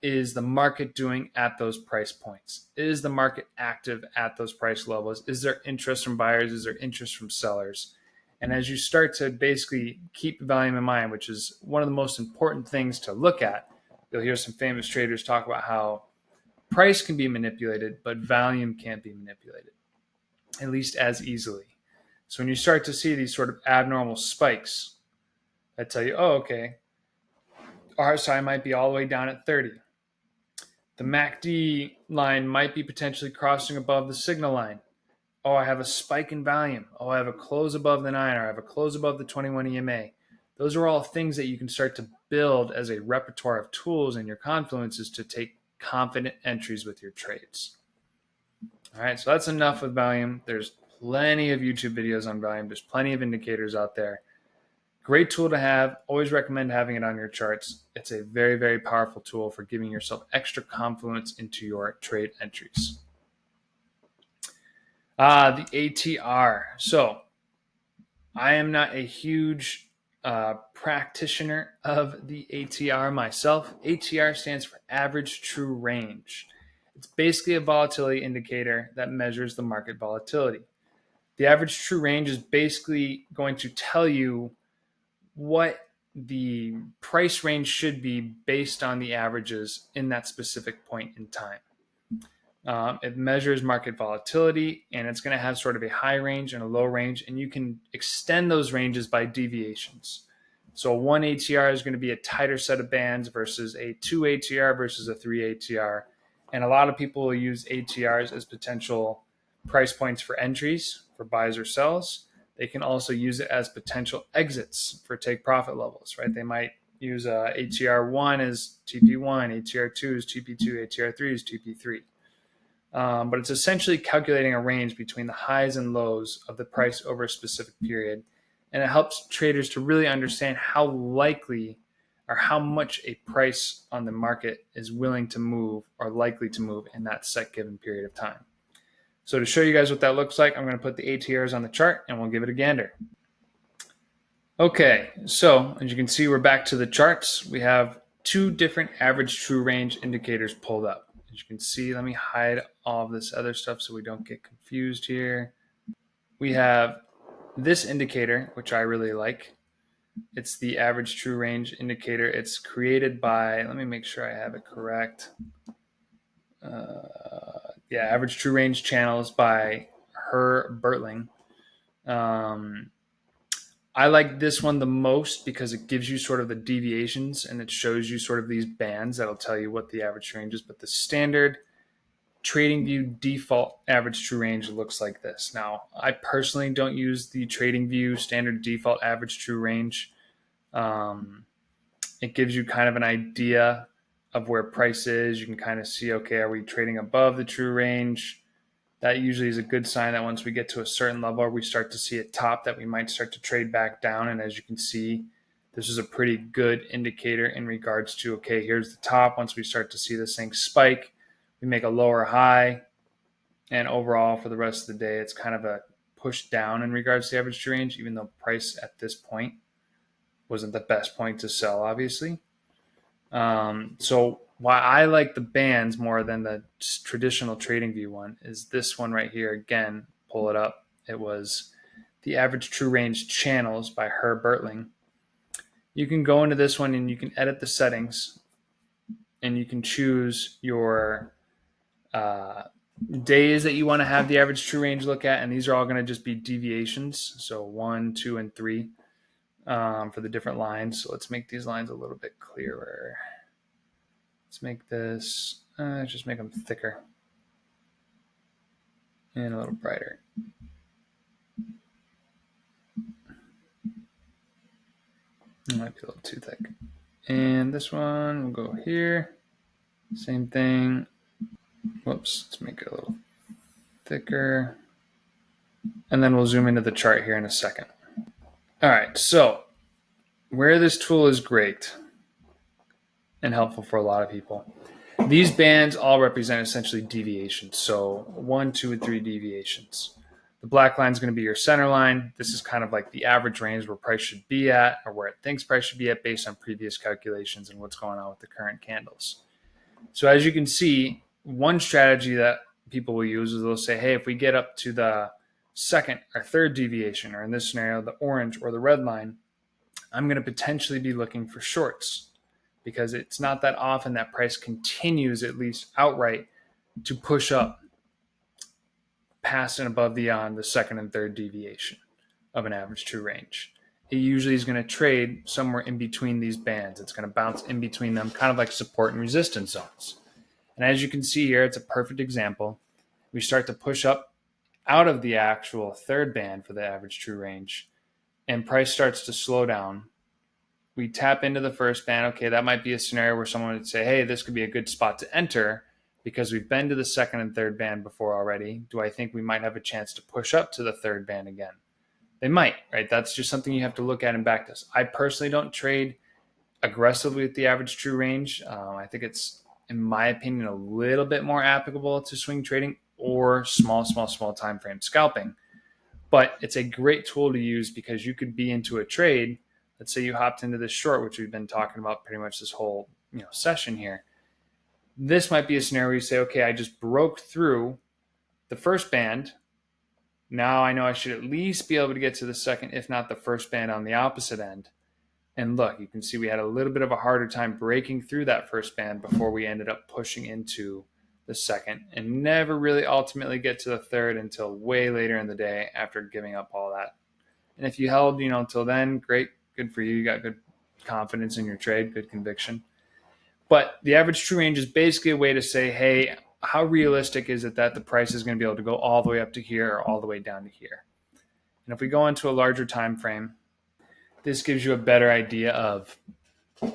is the market doing at those price points? Is the market active at those price levels? Is there interest from buyers? Is there interest from sellers? And as you start to basically keep volume in mind, which is one of the most important things to look at, you'll hear some famous traders talk about how price can be manipulated, but volume can't be manipulated, at least as easily. So when you start to see these sort of abnormal spikes that tell you, oh, okay, RSI might be all the way down at 30. The MACD line might be potentially crossing above the signal line. Oh, I have a spike in volume. Oh, I have a close above the 9, or I have a close above the 21 EMA. Those are all things that you can start to build as a repertoire of tools in your confluences to take confident entries with your trades. All right, so that's enough with volume. There's plenty of YouTube videos on volume. There's plenty of indicators out there. Great tool to have. Always recommend having it on your charts. It's a very, very powerful tool for giving yourself extra confluence into your trade entries. The ATR. So I am not a huge practitioner of the ATR myself. ATR stands for average true range. It's basically a volatility indicator that measures the market volatility. The average true range is basically going to tell you what the price range should be based on the averages in that specific point in time. It measures market volatility, and it's going to have sort of a high range and a low range, and you can extend those ranges by deviations. So one ATR is going to be a tighter set of bands versus a 2 ATR versus a 3 ATR. And a lot of people will use ATRs as potential price points for entries, for buys or sells. They can also use it as potential exits for take profit levels, right? They might use ATR 1 as TP1, ATR 2 is TP2, ATR 3 is TP3. But it's essentially calculating a range between the highs and lows of the price over a specific period. And it helps traders to really understand how likely or how much a price on the market is willing to move or likely to move in that set given period of time. So to show you guys what that looks like, I'm going to put the ATRs on the chart and we'll give it a gander. Okay, so as you can see, we're back to the charts. We have two different average true range indicators pulled up. As you can see, let me hide all of this other stuff so we don't get confused here. We have this indicator, which I really like. It's the average true range indicator. It's created by, let me make sure I have it correct. Average True Range Channels by Her Bertling. I like this one the most because it gives you sort of the deviations and it shows you sort of these bands that'll tell you what the average true range is. But the standard TradingView default average true range looks like this. Now, I personally don't use the TradingView standard default average true range. It gives you kind of an idea of where price is. You can kind of see, okay, are we trading above the true range? That usually is a good sign that once we get to a certain level, we start to see it top, that we might start to trade back down. And as you can see, this is a pretty good indicator in regards to, okay, here's the top. Once we start to see this thing spike, we make a lower high. And overall, for the rest of the day, it's kind of a push down in regards to the average true range, even though price at this point wasn't the best point to sell, obviously. So why I like the bands more than the traditional TradingView one is this one right here. Again, pull it up. It was the average true range channels by Her Bertling. You can go into this one and you can edit the settings and you can choose your days that you want to have the average true range look at. And these are all going to just be deviations. So 1, 2, and 3 for the different lines. So let's make these lines a little bit clearer. Let's make this, just make them thicker and a little brighter. It might be a little too thick. And this one will go here. Same thing. Whoops, let's make it a little thicker. And then we'll zoom into the chart here in a second. All right, so where this tool is great and helpful for a lot of people, these bands all represent essentially deviations. So 1, 2, and 3 deviations. The black line is going to be your center line. This is kind of like the average range where price should be at, or where it thinks price should be at based on previous calculations and what's going on with the current candles. So as you can see, one strategy that people will use is they'll say, hey, if we get up to the second or third deviation, or in this scenario, the orange or the red line, I'm going to potentially be looking for shorts, because it's not that often that price continues, at least outright, to push up past and above beyond the second and third deviation of an average true range. It usually is going to trade somewhere in between these bands. It's going to bounce in between them, kind of like support and resistance zones. And as you can see here, it's a perfect example. We start to push up out of the actual third band for the average true range, and price starts to slow down. We tap into the first band. Okay, that might be a scenario where someone would say, hey, this could be a good spot to enter because we've been to the second and third band before already. Do I think we might have a chance to push up to the third band again? They might, right? That's just something you have to look at and back this. I personally don't trade aggressively with the average true range. I think it's, in my opinion, a little bit more applicable to swing trading or small time frame scalping. But it's a great tool to use because you could be into a trade. Let's say you hopped into this short, which we've been talking about pretty much this whole session here. This might be a scenario where you say, okay, I just broke through the first band. Now I know I should at least be able to get to the second, if not the first band on the opposite end. And look, you can see we had a little bit of a harder time breaking through that first band before we ended up pushing into the second, and never really ultimately get to the third until way later in the day after giving up all that. And if you held, until then, great, good for you. You got good confidence in your trade, good conviction. But the average true range is basically a way to say, hey, how realistic is it that the price is going to be able to go all the way up to here or all the way down to here? And if we go into a larger time frame, this gives you a better idea of,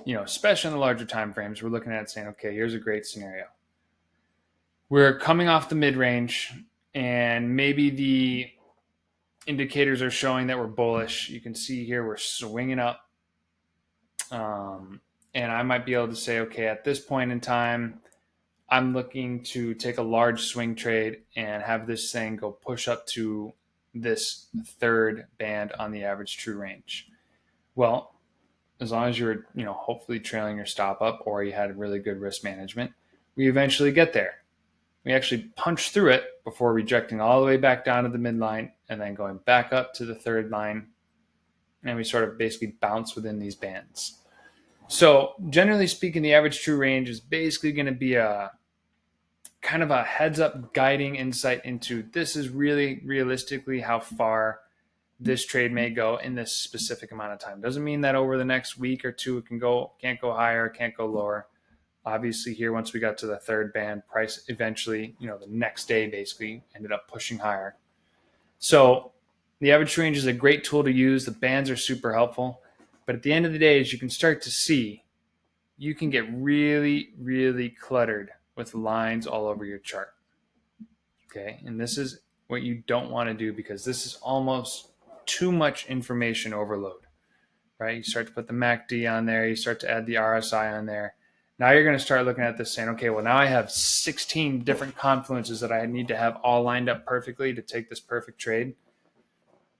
especially in the larger time frames, we're looking at it saying, okay, here's a great scenario. We're coming off the mid-range, and maybe the indicators are showing that we're bullish. You can see here we're swinging up. And I might be able to say, okay, at this point in time, I'm looking to take a large swing trade and have this thing go push up to this third band on the average true range. Well, as long as you're, hopefully trailing your stop up, or you had really good risk management, we eventually get there. We actually punch through it before rejecting all the way back down to the midline and then going back up to the third line. And we sort of basically bounce within these bands. So generally speaking, the average true range is basically going to be a kind of a heads up guiding insight into this is really realistically how far this trade may go in this specific amount of time. Doesn't mean that over the next week or two it can't go higher, can't go lower. Obviously here, once we got to the third band, price eventually, the next day basically ended up pushing higher. So the average range is a great tool to use. The bands are super helpful. But at the end of the day, as you can start to see, you can get really, really cluttered with lines all over your chart. Okay. And this is what you don't want to do, because this is almost too much information overload, right? You start to put the MACD on there. You start to add the RSI on there. Now you're going to start looking at this saying, okay, well, now I have 16 different confluences that I need to have all lined up perfectly to take this perfect trade.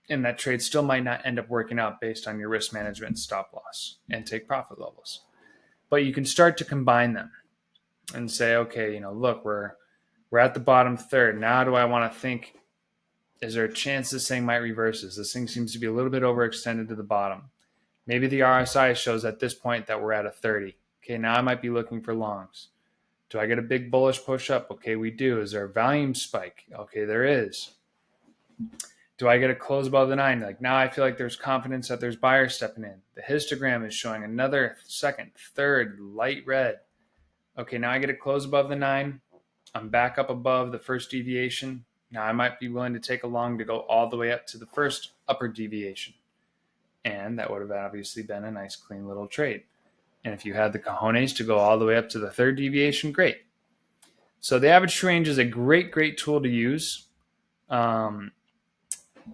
And that trade still might not end up working out based on your risk management, stop loss, and take profit levels. But you can start to combine them and say, okay, look, we're at the bottom third. Now do I want to think, is there a chance this thing might reverse this? This thing seems to be a little bit overextended to the bottom. Maybe the RSI shows at this point that we're at a 30. Okay, now I might be looking for longs. Do I get a big bullish push up? Okay, we do. Is there a volume spike? Okay, there is. Do I get a close above the 9? Like, now I feel like there's confidence that there's buyers stepping in. The histogram is showing another second, third, light red. Okay, now I get a close above the 9. I'm back up above the first deviation. Now I might be willing to take a long to go all the way up to the first upper deviation. And that would have obviously been a nice, clean little trade. And if you had the cojones to go all the way up to the third deviation, great. So the average range is a great, great tool to use.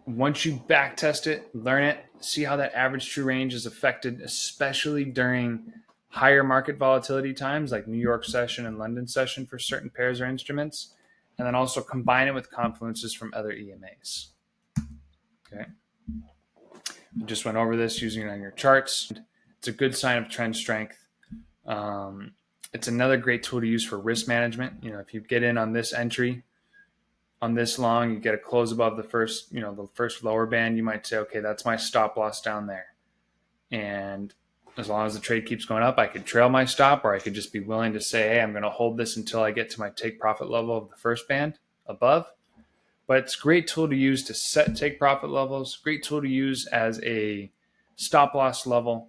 Once you back test it, learn it, see how that average true range is affected, especially during higher market volatility times like New York session and London session for certain pairs or instruments, and then also combine it with confluences from other EMAs. Okay. We just went over this using it on your charts. It's a good sign of trend strength. It's another great tool to use for risk management. If you get in on this entry, on this long, you get a close above the first, the first lower band, you might say, okay, that's my stop loss down there. And as long as the trade keeps going up, I could trail my stop, or I could just be willing to say, hey, I'm going to hold this until I get to my take profit level of the first band above. But it's a great tool to use to set take profit levels, great tool to use as a stop loss level.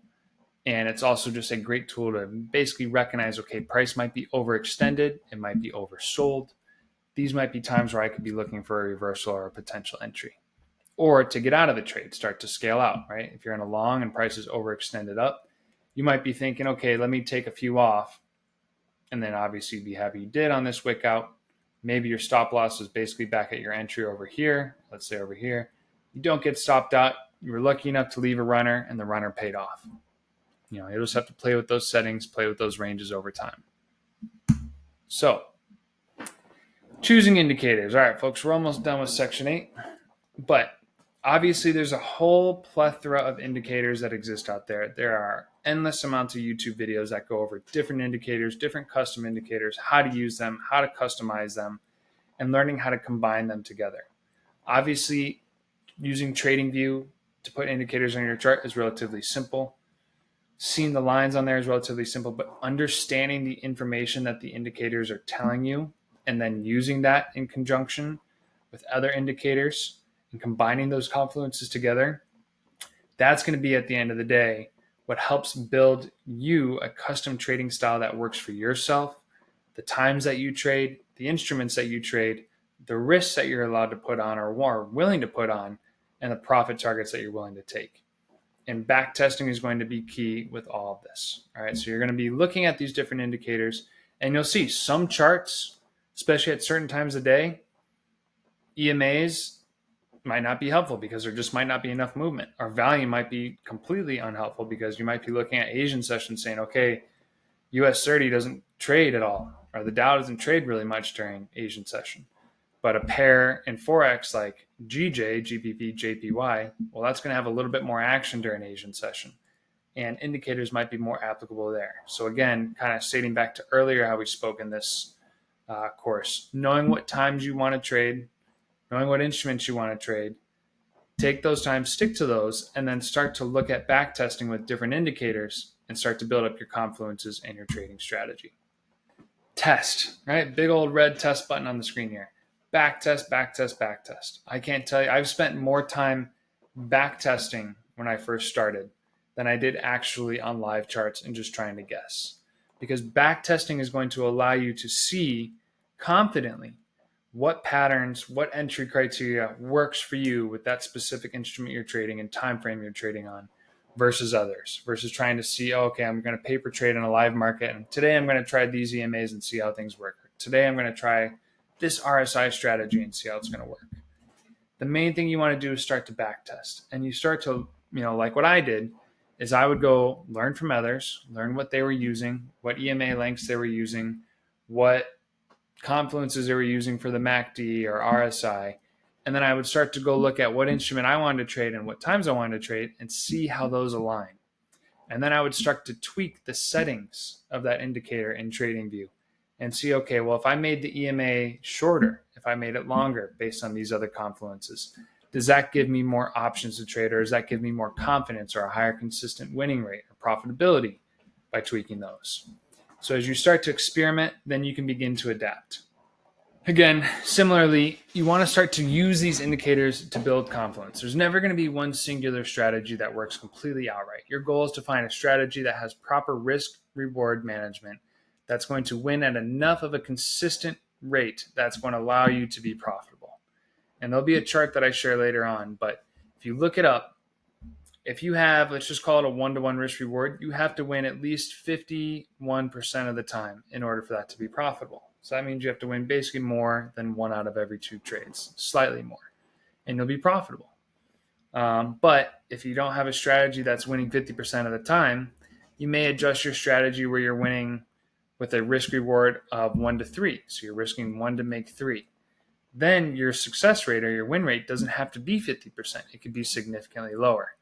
And it's also just a great tool to basically recognize, okay, price might be overextended, it might be oversold. These might be times where I could be looking for a reversal or a potential entry. Or to get out of the trade, start to scale out, right? If you're in a long and price is overextended up, you might be thinking, okay, let me take a few off. And then obviously be happy you did on this wick out. Maybe your stop loss is basically back at your entry over here. Let's say over here. You don't get stopped out. You were lucky enough to leave a runner, and the runner paid off. You'll just have to play with those settings, play with those ranges over time. So, choosing indicators. All right, folks, we're almost done with section 8. But obviously, there's a whole plethora of indicators that exist out there. There are endless amounts of YouTube videos that go over different indicators, different custom indicators, how to use them, how to customize them, and learning how to combine them together. Obviously, using TradingView to put indicators on your chart is relatively simple. Seeing the lines on there is relatively simple, but understanding the information that the indicators are telling you and then using that in conjunction with other indicators and combining those confluences together, that's going to be, at the end of the day, what helps build you a custom trading style that works for yourself, the times that you trade, the instruments that you trade, the risks that you're allowed to put on or are willing to put on, and the profit targets that you're willing to take. And back testing is going to be key with all of this. All right, so you're going to be looking at these different indicators, and you'll see some charts, especially at certain times of day, EMAs might not be helpful because there just might not be enough movement. Or volume might be completely unhelpful because you might be looking at Asian sessions saying, okay, US 30 doesn't trade at all, or the Dow doesn't trade really much during Asian session. But a pair in Forex like GJ, GBP, JPY, well, that's going to have a little bit more action during Asian session. And indicators might be more applicable there. So again, kind of stating back to earlier how we spoke in this course, knowing what times you want to trade, knowing what instruments you want to trade, take those times, stick to those, and then start to look at back testing with different indicators and start to build up your confluences and your trading strategy. Test, right? Big old red test button on the screen here. Back test, back test, back test. I can't tell you, I've spent more time back testing when I first started than I did actually on live charts and just trying to guess. Because back testing is going to allow you to see confidently what patterns, what entry criteria works for you with that specific instrument you're trading and time frame you're trading on versus others, versus trying to see, oh, okay, I'm going to paper trade in a live market, and today I'm going to try these EMAs and see how things work. Today I'm going to try this RSI strategy and see how it's going to work. The main thing you want to do is start to back test, and you start to, like what I did is I would go learn from others, learn what they were using, what EMA lengths they were using, what confluences they were using for the MACD or RSI. And then I would start to go look at what instrument I wanted to trade and what times I wanted to trade and see how those align. And then I would start to tweak the settings of that indicator in TradingView and see, okay, well, if I made the EMA shorter, if I made it longer based on these other confluences, does that give me more options to trade, or does that give me more confidence or a higher consistent winning rate or profitability by tweaking those? So as you start to experiment, then you can begin to adapt. Again, similarly, you want to start to use these indicators to build confidence. There's never going to be one singular strategy that works completely outright. Your goal is to find a strategy that has proper risk-reward management that's going to win at enough of a consistent rate that's going to allow you to be profitable. And there'll be a chart that I share later on, but if you look it up, if you have, let's just call it a 1-to-1 risk reward, you have to win at least 51% of the time in order for that to be profitable. So that means you have to win basically more than 1 out of every 2 trades, slightly more, and you'll be profitable. But if you don't have a strategy that's winning 50% of the time, you may adjust your strategy where you're winning with a risk reward of 1 to 3. So you're risking 1 to make 3. Then your success rate or your win rate doesn't have to be 50%. It could be significantly lower.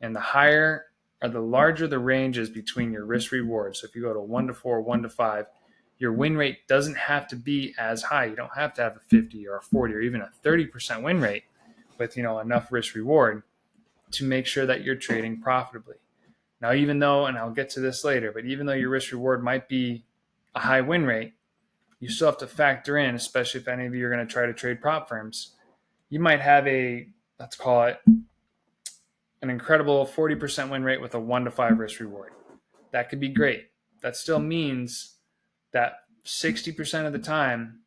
And the higher or the larger the range is between your risk reward. So if you go to 1 to 4, 1 to 5, your win rate doesn't have to be as high. You don't have to have a 50 or a 40 or even a 30% win rate with enough risk reward to make sure that you're trading profitably. Now, even though, and I'll get to this later, but even though your risk reward might be a high win rate, you still have to factor in, especially if any of you are going to try to trade prop firms, you might have let's call it an incredible 40% win rate with a 1 to 5 risk reward. That could be great. That still means that 60% of the time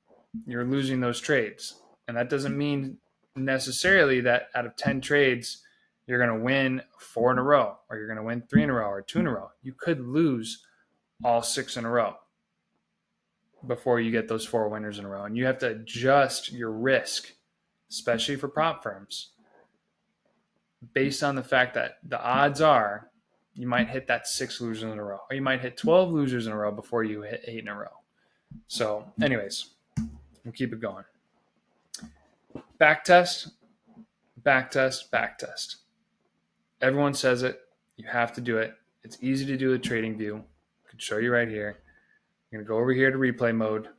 you're losing those trades. And that doesn't mean necessarily that out of 10 trades, you're going to win 4 in a row, or you're going to win 3 in a row, or 2 in a row. You could lose all 6 in a row before you get those 4 winners in a row. And you have to adjust your risk, especially for prop firms, based on the fact that the odds are you might hit that 6 losers in a row, or you might hit 12 losers in a row before you hit 8 in a row. So anyways, we'll keep it going. Back test, back test, back test. Everyone says it. You have to do it. It's easy to do with TradingView. I can show you right here. I'm going to go over here to replay mode.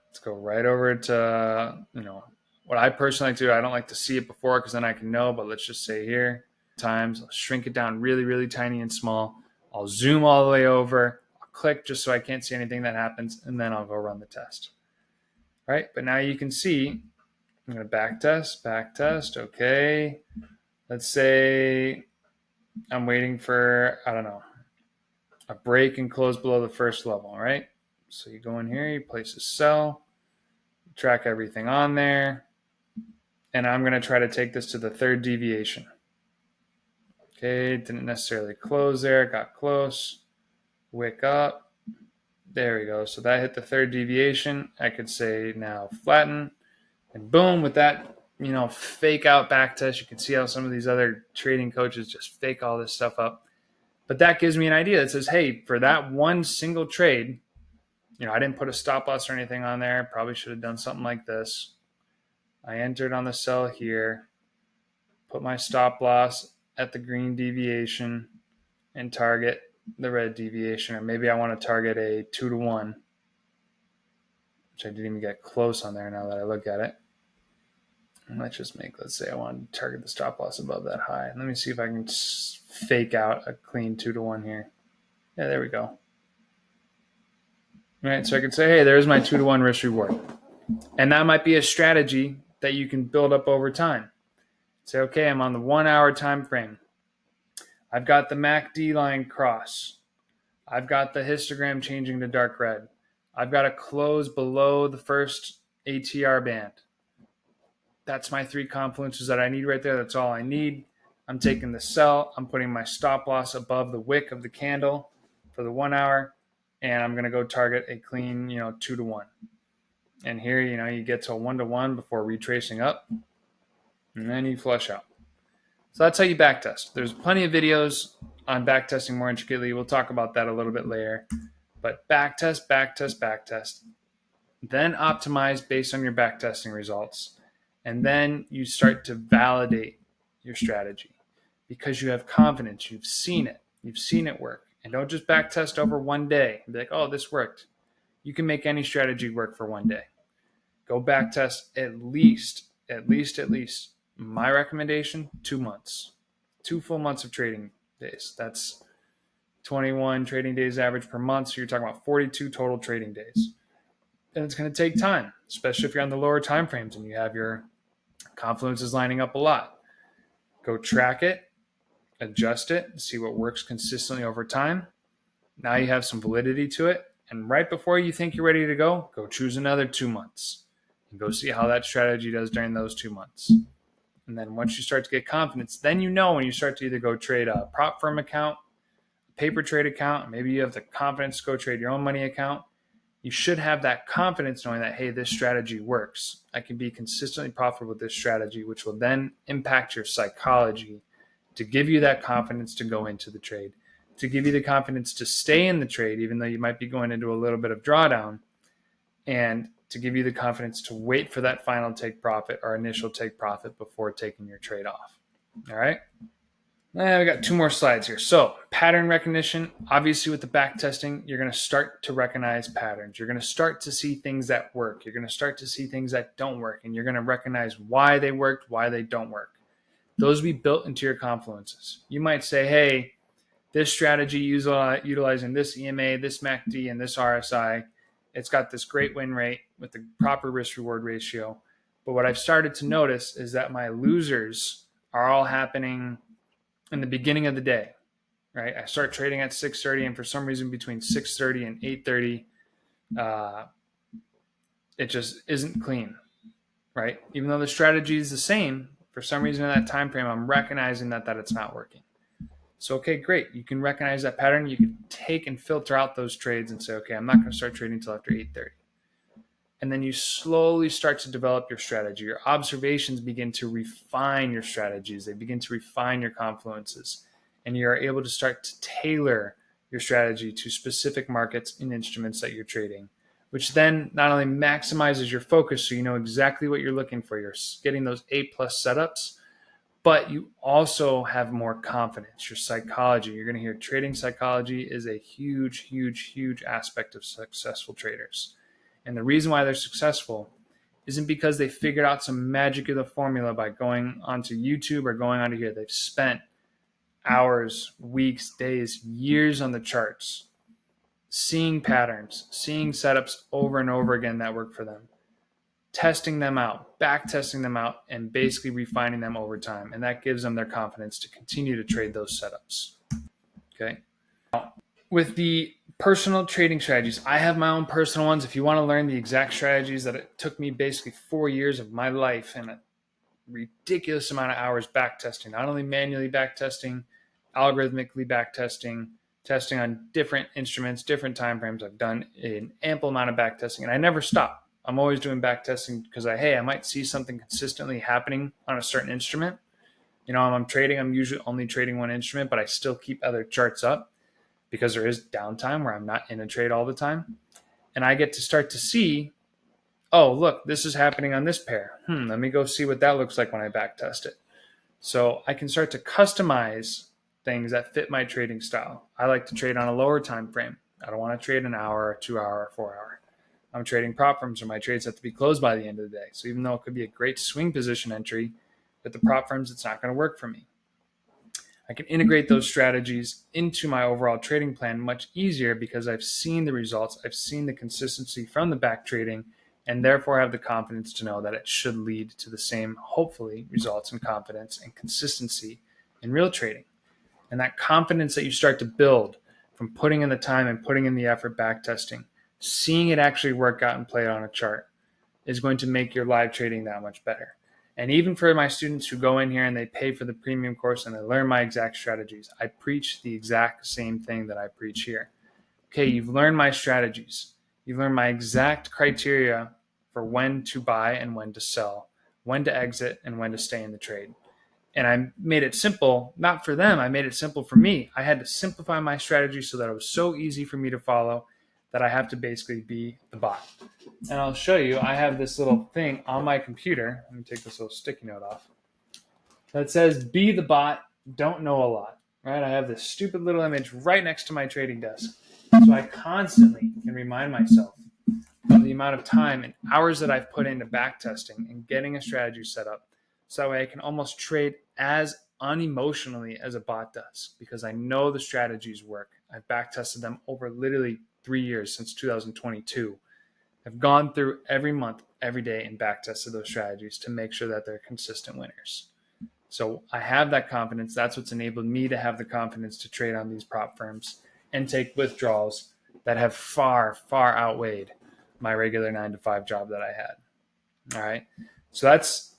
Let's go right over to, what I personally like to do. I don't like to see it before because then I can know, but let's just say here, times, I'll shrink it down really, really tiny and small. I'll zoom all the way over. I'll click just so I can't see anything that happens, and then I'll go run the test. All right, but now you can see, I'm going to back test, okay. Let's say I'm waiting for, I don't know, a break and close below the first level, right? So you go in here, you place a sell, track everything on there, and I'm going to try to take this to the 3rd deviation. Okay, didn't necessarily close there, got close, wick up, there we go. So that hit the 3rd deviation. I could say now flatten, and boom, with that, fake out back test. You can see how some of these other trading coaches just fake all this stuff up. But that gives me an idea that says, hey, for that one single trade, I didn't put a stop loss or anything on there. Probably should have done something like this. I entered on the sell here, put my stop loss at the green deviation and target the red deviation. Or maybe I want to target a 2 to 1, which I didn't even get close on there now that I look at it. And let's say I want to target the stop loss above that high. Let me see if I can fake out a clean 2 to 1 here. Yeah, there we go. right? So I could say, hey, there's my 2-to-1 risk reward. And that might be a strategy that you can build up over time. Say, okay, I'm on the 1 hour time frame. I've got the MACD line cross. I've got the histogram changing to dark red. I've got a close below the first ATR band. That's my 3 confluences that I need right there. That's all I need. I'm taking the sell. I'm putting my stop loss above the wick of the candle for the 1 hour. And I'm going to go target a clean, 2-to-1. And here, you get to a 1-to-1 before retracing up. And then you flush out. So that's how you backtest. There's plenty of videos on backtesting more intricately. We'll talk about that a little bit later. But backtest, backtest, backtest. Then optimize based on your backtesting results. And then you start to validate your strategy because you have confidence. You've seen it. You've seen it work. And don't just backtest over one day and be like, oh, this worked. You can make any strategy work for one day. Go backtest at least. My recommendation, 2 months. 2 full months of trading days. That's 21 trading days average per month. So you're talking about 42 total trading days. And it's going to take time, especially if you're on the lower time frames and you have your confluences lining up a lot. Go track it, adjust it, see what works consistently over time. Now you have some validity to it. And right before you think you're ready to go choose another 2 months and go see how that strategy does during those 2 months. And then once you start to get confidence, then when you start to either go trade a prop firm account, a paper trade account, maybe you have the confidence to go trade your own money account. You should have that confidence knowing that, hey, this strategy works. I can be consistently profitable with this strategy, which will then impact your psychology to give you that confidence to go into the trade, to give you the confidence to stay in the trade, even though you might be going into a little bit of drawdown, and to give you the confidence to wait for that final take profit or initial take profit before taking your trade off. All right. Now we got 2 more slides here. So pattern recognition, obviously with the back testing, you're going to start to recognize patterns. You're going to start to see things that work. You're going to start to see things that don't work. And you're going to recognize why they worked, why they don't work. Those will be built into your confluences. You might say, hey, this strategy utilizing this EMA, this MACD, and this RSI, it's got this great win rate with the proper risk reward ratio. But what I've started to notice is that my losers are all happening in the beginning of the day, right? I start trading at 6:30, and for some reason between 6:30 and 8:30, it just isn't clean, right? Even though the strategy is the same, for some reason in that time frame, I'm recognizing that it's not working. So, okay, great. You can recognize that pattern. You can take and filter out those trades and say, okay, I'm not going to start trading until after 8:30. And then you slowly start to develop your strategy. Your observations begin to refine your strategies. They begin to refine your confluences. And you are able to start to tailor your strategy to specific markets and instruments that you're trading, which then not only maximizes your focus so you know exactly what you're looking for, you're getting those A+ setups, but you also have more confidence. Your psychology, you're going to hear trading psychology is a huge, huge, huge aspect of successful traders. And the reason why they're successful isn't because they figured out some magical formula by going onto YouTube or going onto here. They've spent hours, weeks, days, years on the charts, seeing patterns, seeing setups over and over again that work for them, testing them out, back testing them out, and basically refining them over time. And that gives them their confidence to continue to trade those setups. Okay. Now, with the personal trading strategies, I have my own personal ones. If you want to learn the exact strategies that it took me basically 4 years of my life and a ridiculous amount of hours back testing, not only manually back testing, algorithmically back testing, testing on different instruments, different time frames. I've done an ample amount of back testing, and I never stop. I'm always doing back testing because I might see something consistently happening on a certain instrument. I'm trading, I'm usually only trading one instrument, but I still keep other charts up because there is downtime where I'm not in a trade all the time. And I get to start to see, oh, look, this is happening on this pair. Let me go see what that looks like when I back test it. So I can start to customize things that fit my trading style. I like to trade on a lower time frame. I don't want to trade an hour, 2 hour, 4 hour. I'm trading prop firms, so my trades have to be closed by the end of the day. So even though it could be a great swing position entry, with the prop firms, it's not going to work for me. I can integrate those strategies into my overall trading plan much easier because I've seen the results, I've seen the consistency from the back trading, and therefore have the confidence to know that it should lead to the same, hopefully, results and confidence and consistency in real trading. And that confidence that you start to build from putting in the time and putting in the effort back testing, seeing it actually work out and play out on a chart, is going to make your live trading that much better. And even for my students who go in here and they pay for the premium course and they learn my exact strategies, I preach the exact same thing that I preach here. Okay, you've learned my strategies. You've learned my exact criteria for when to buy and when to sell, when to exit and when to stay in the trade. And I made it simple, not for them. I made it simple for me. I had to simplify my strategy so that it was so easy for me to follow that I have to basically be the bot. And I'll show you, I have this little thing on my computer. Let me take this little sticky note off. That says, be the bot, don't know a lot, right? I have this stupid little image right next to my trading desk. So I constantly can remind myself of the amount of time and hours that I've put into back testing and getting a strategy set up. So that way I can almost trade as unemotionally as a bot does because I know the strategies work. I've back tested them over literally 3 years since 2022. I've gone through every month, every day, and back tested those strategies to make sure that they're consistent winners. So I have that confidence. That's what's enabled me to have the confidence to trade on these prop firms and take withdrawals that have far, far outweighed my regular 9 to 5 job that I had. All right. So that's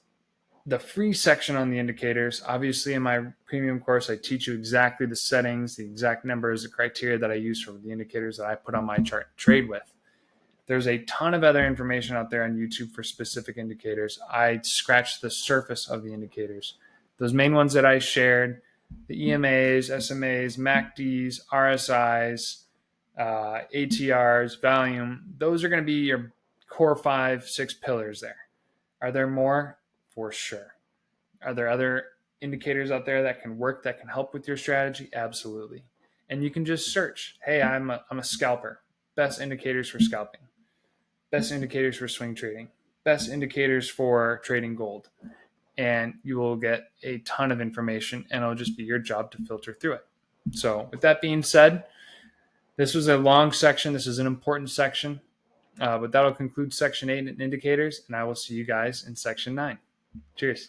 the free section on the indicators. Obviously, in my premium course, I teach you exactly the settings, the exact numbers, the criteria that I use for the indicators that I put on my chart and trade with. There's a ton of other information out there on YouTube for specific indicators. I scratched the surface of the indicators. Those main ones that I shared, the EMAs, SMAs, MACDs, RSIs, ATRs, volume, those are going to be your core 5-6 pillars there. Are there more? For sure. Are there other indicators out there that can work, that can help with your strategy? Absolutely. And you can just search, hey, I'm a scalper. Best indicators for scalping. Best indicators for swing trading. Best indicators for trading gold. And you will get a ton of information, and it'll just be your job to filter through it. So with that being said, this was a long section. This is an important section. But that'll conclude section 8 in indicators, and I will see you guys in section 9. Cheers.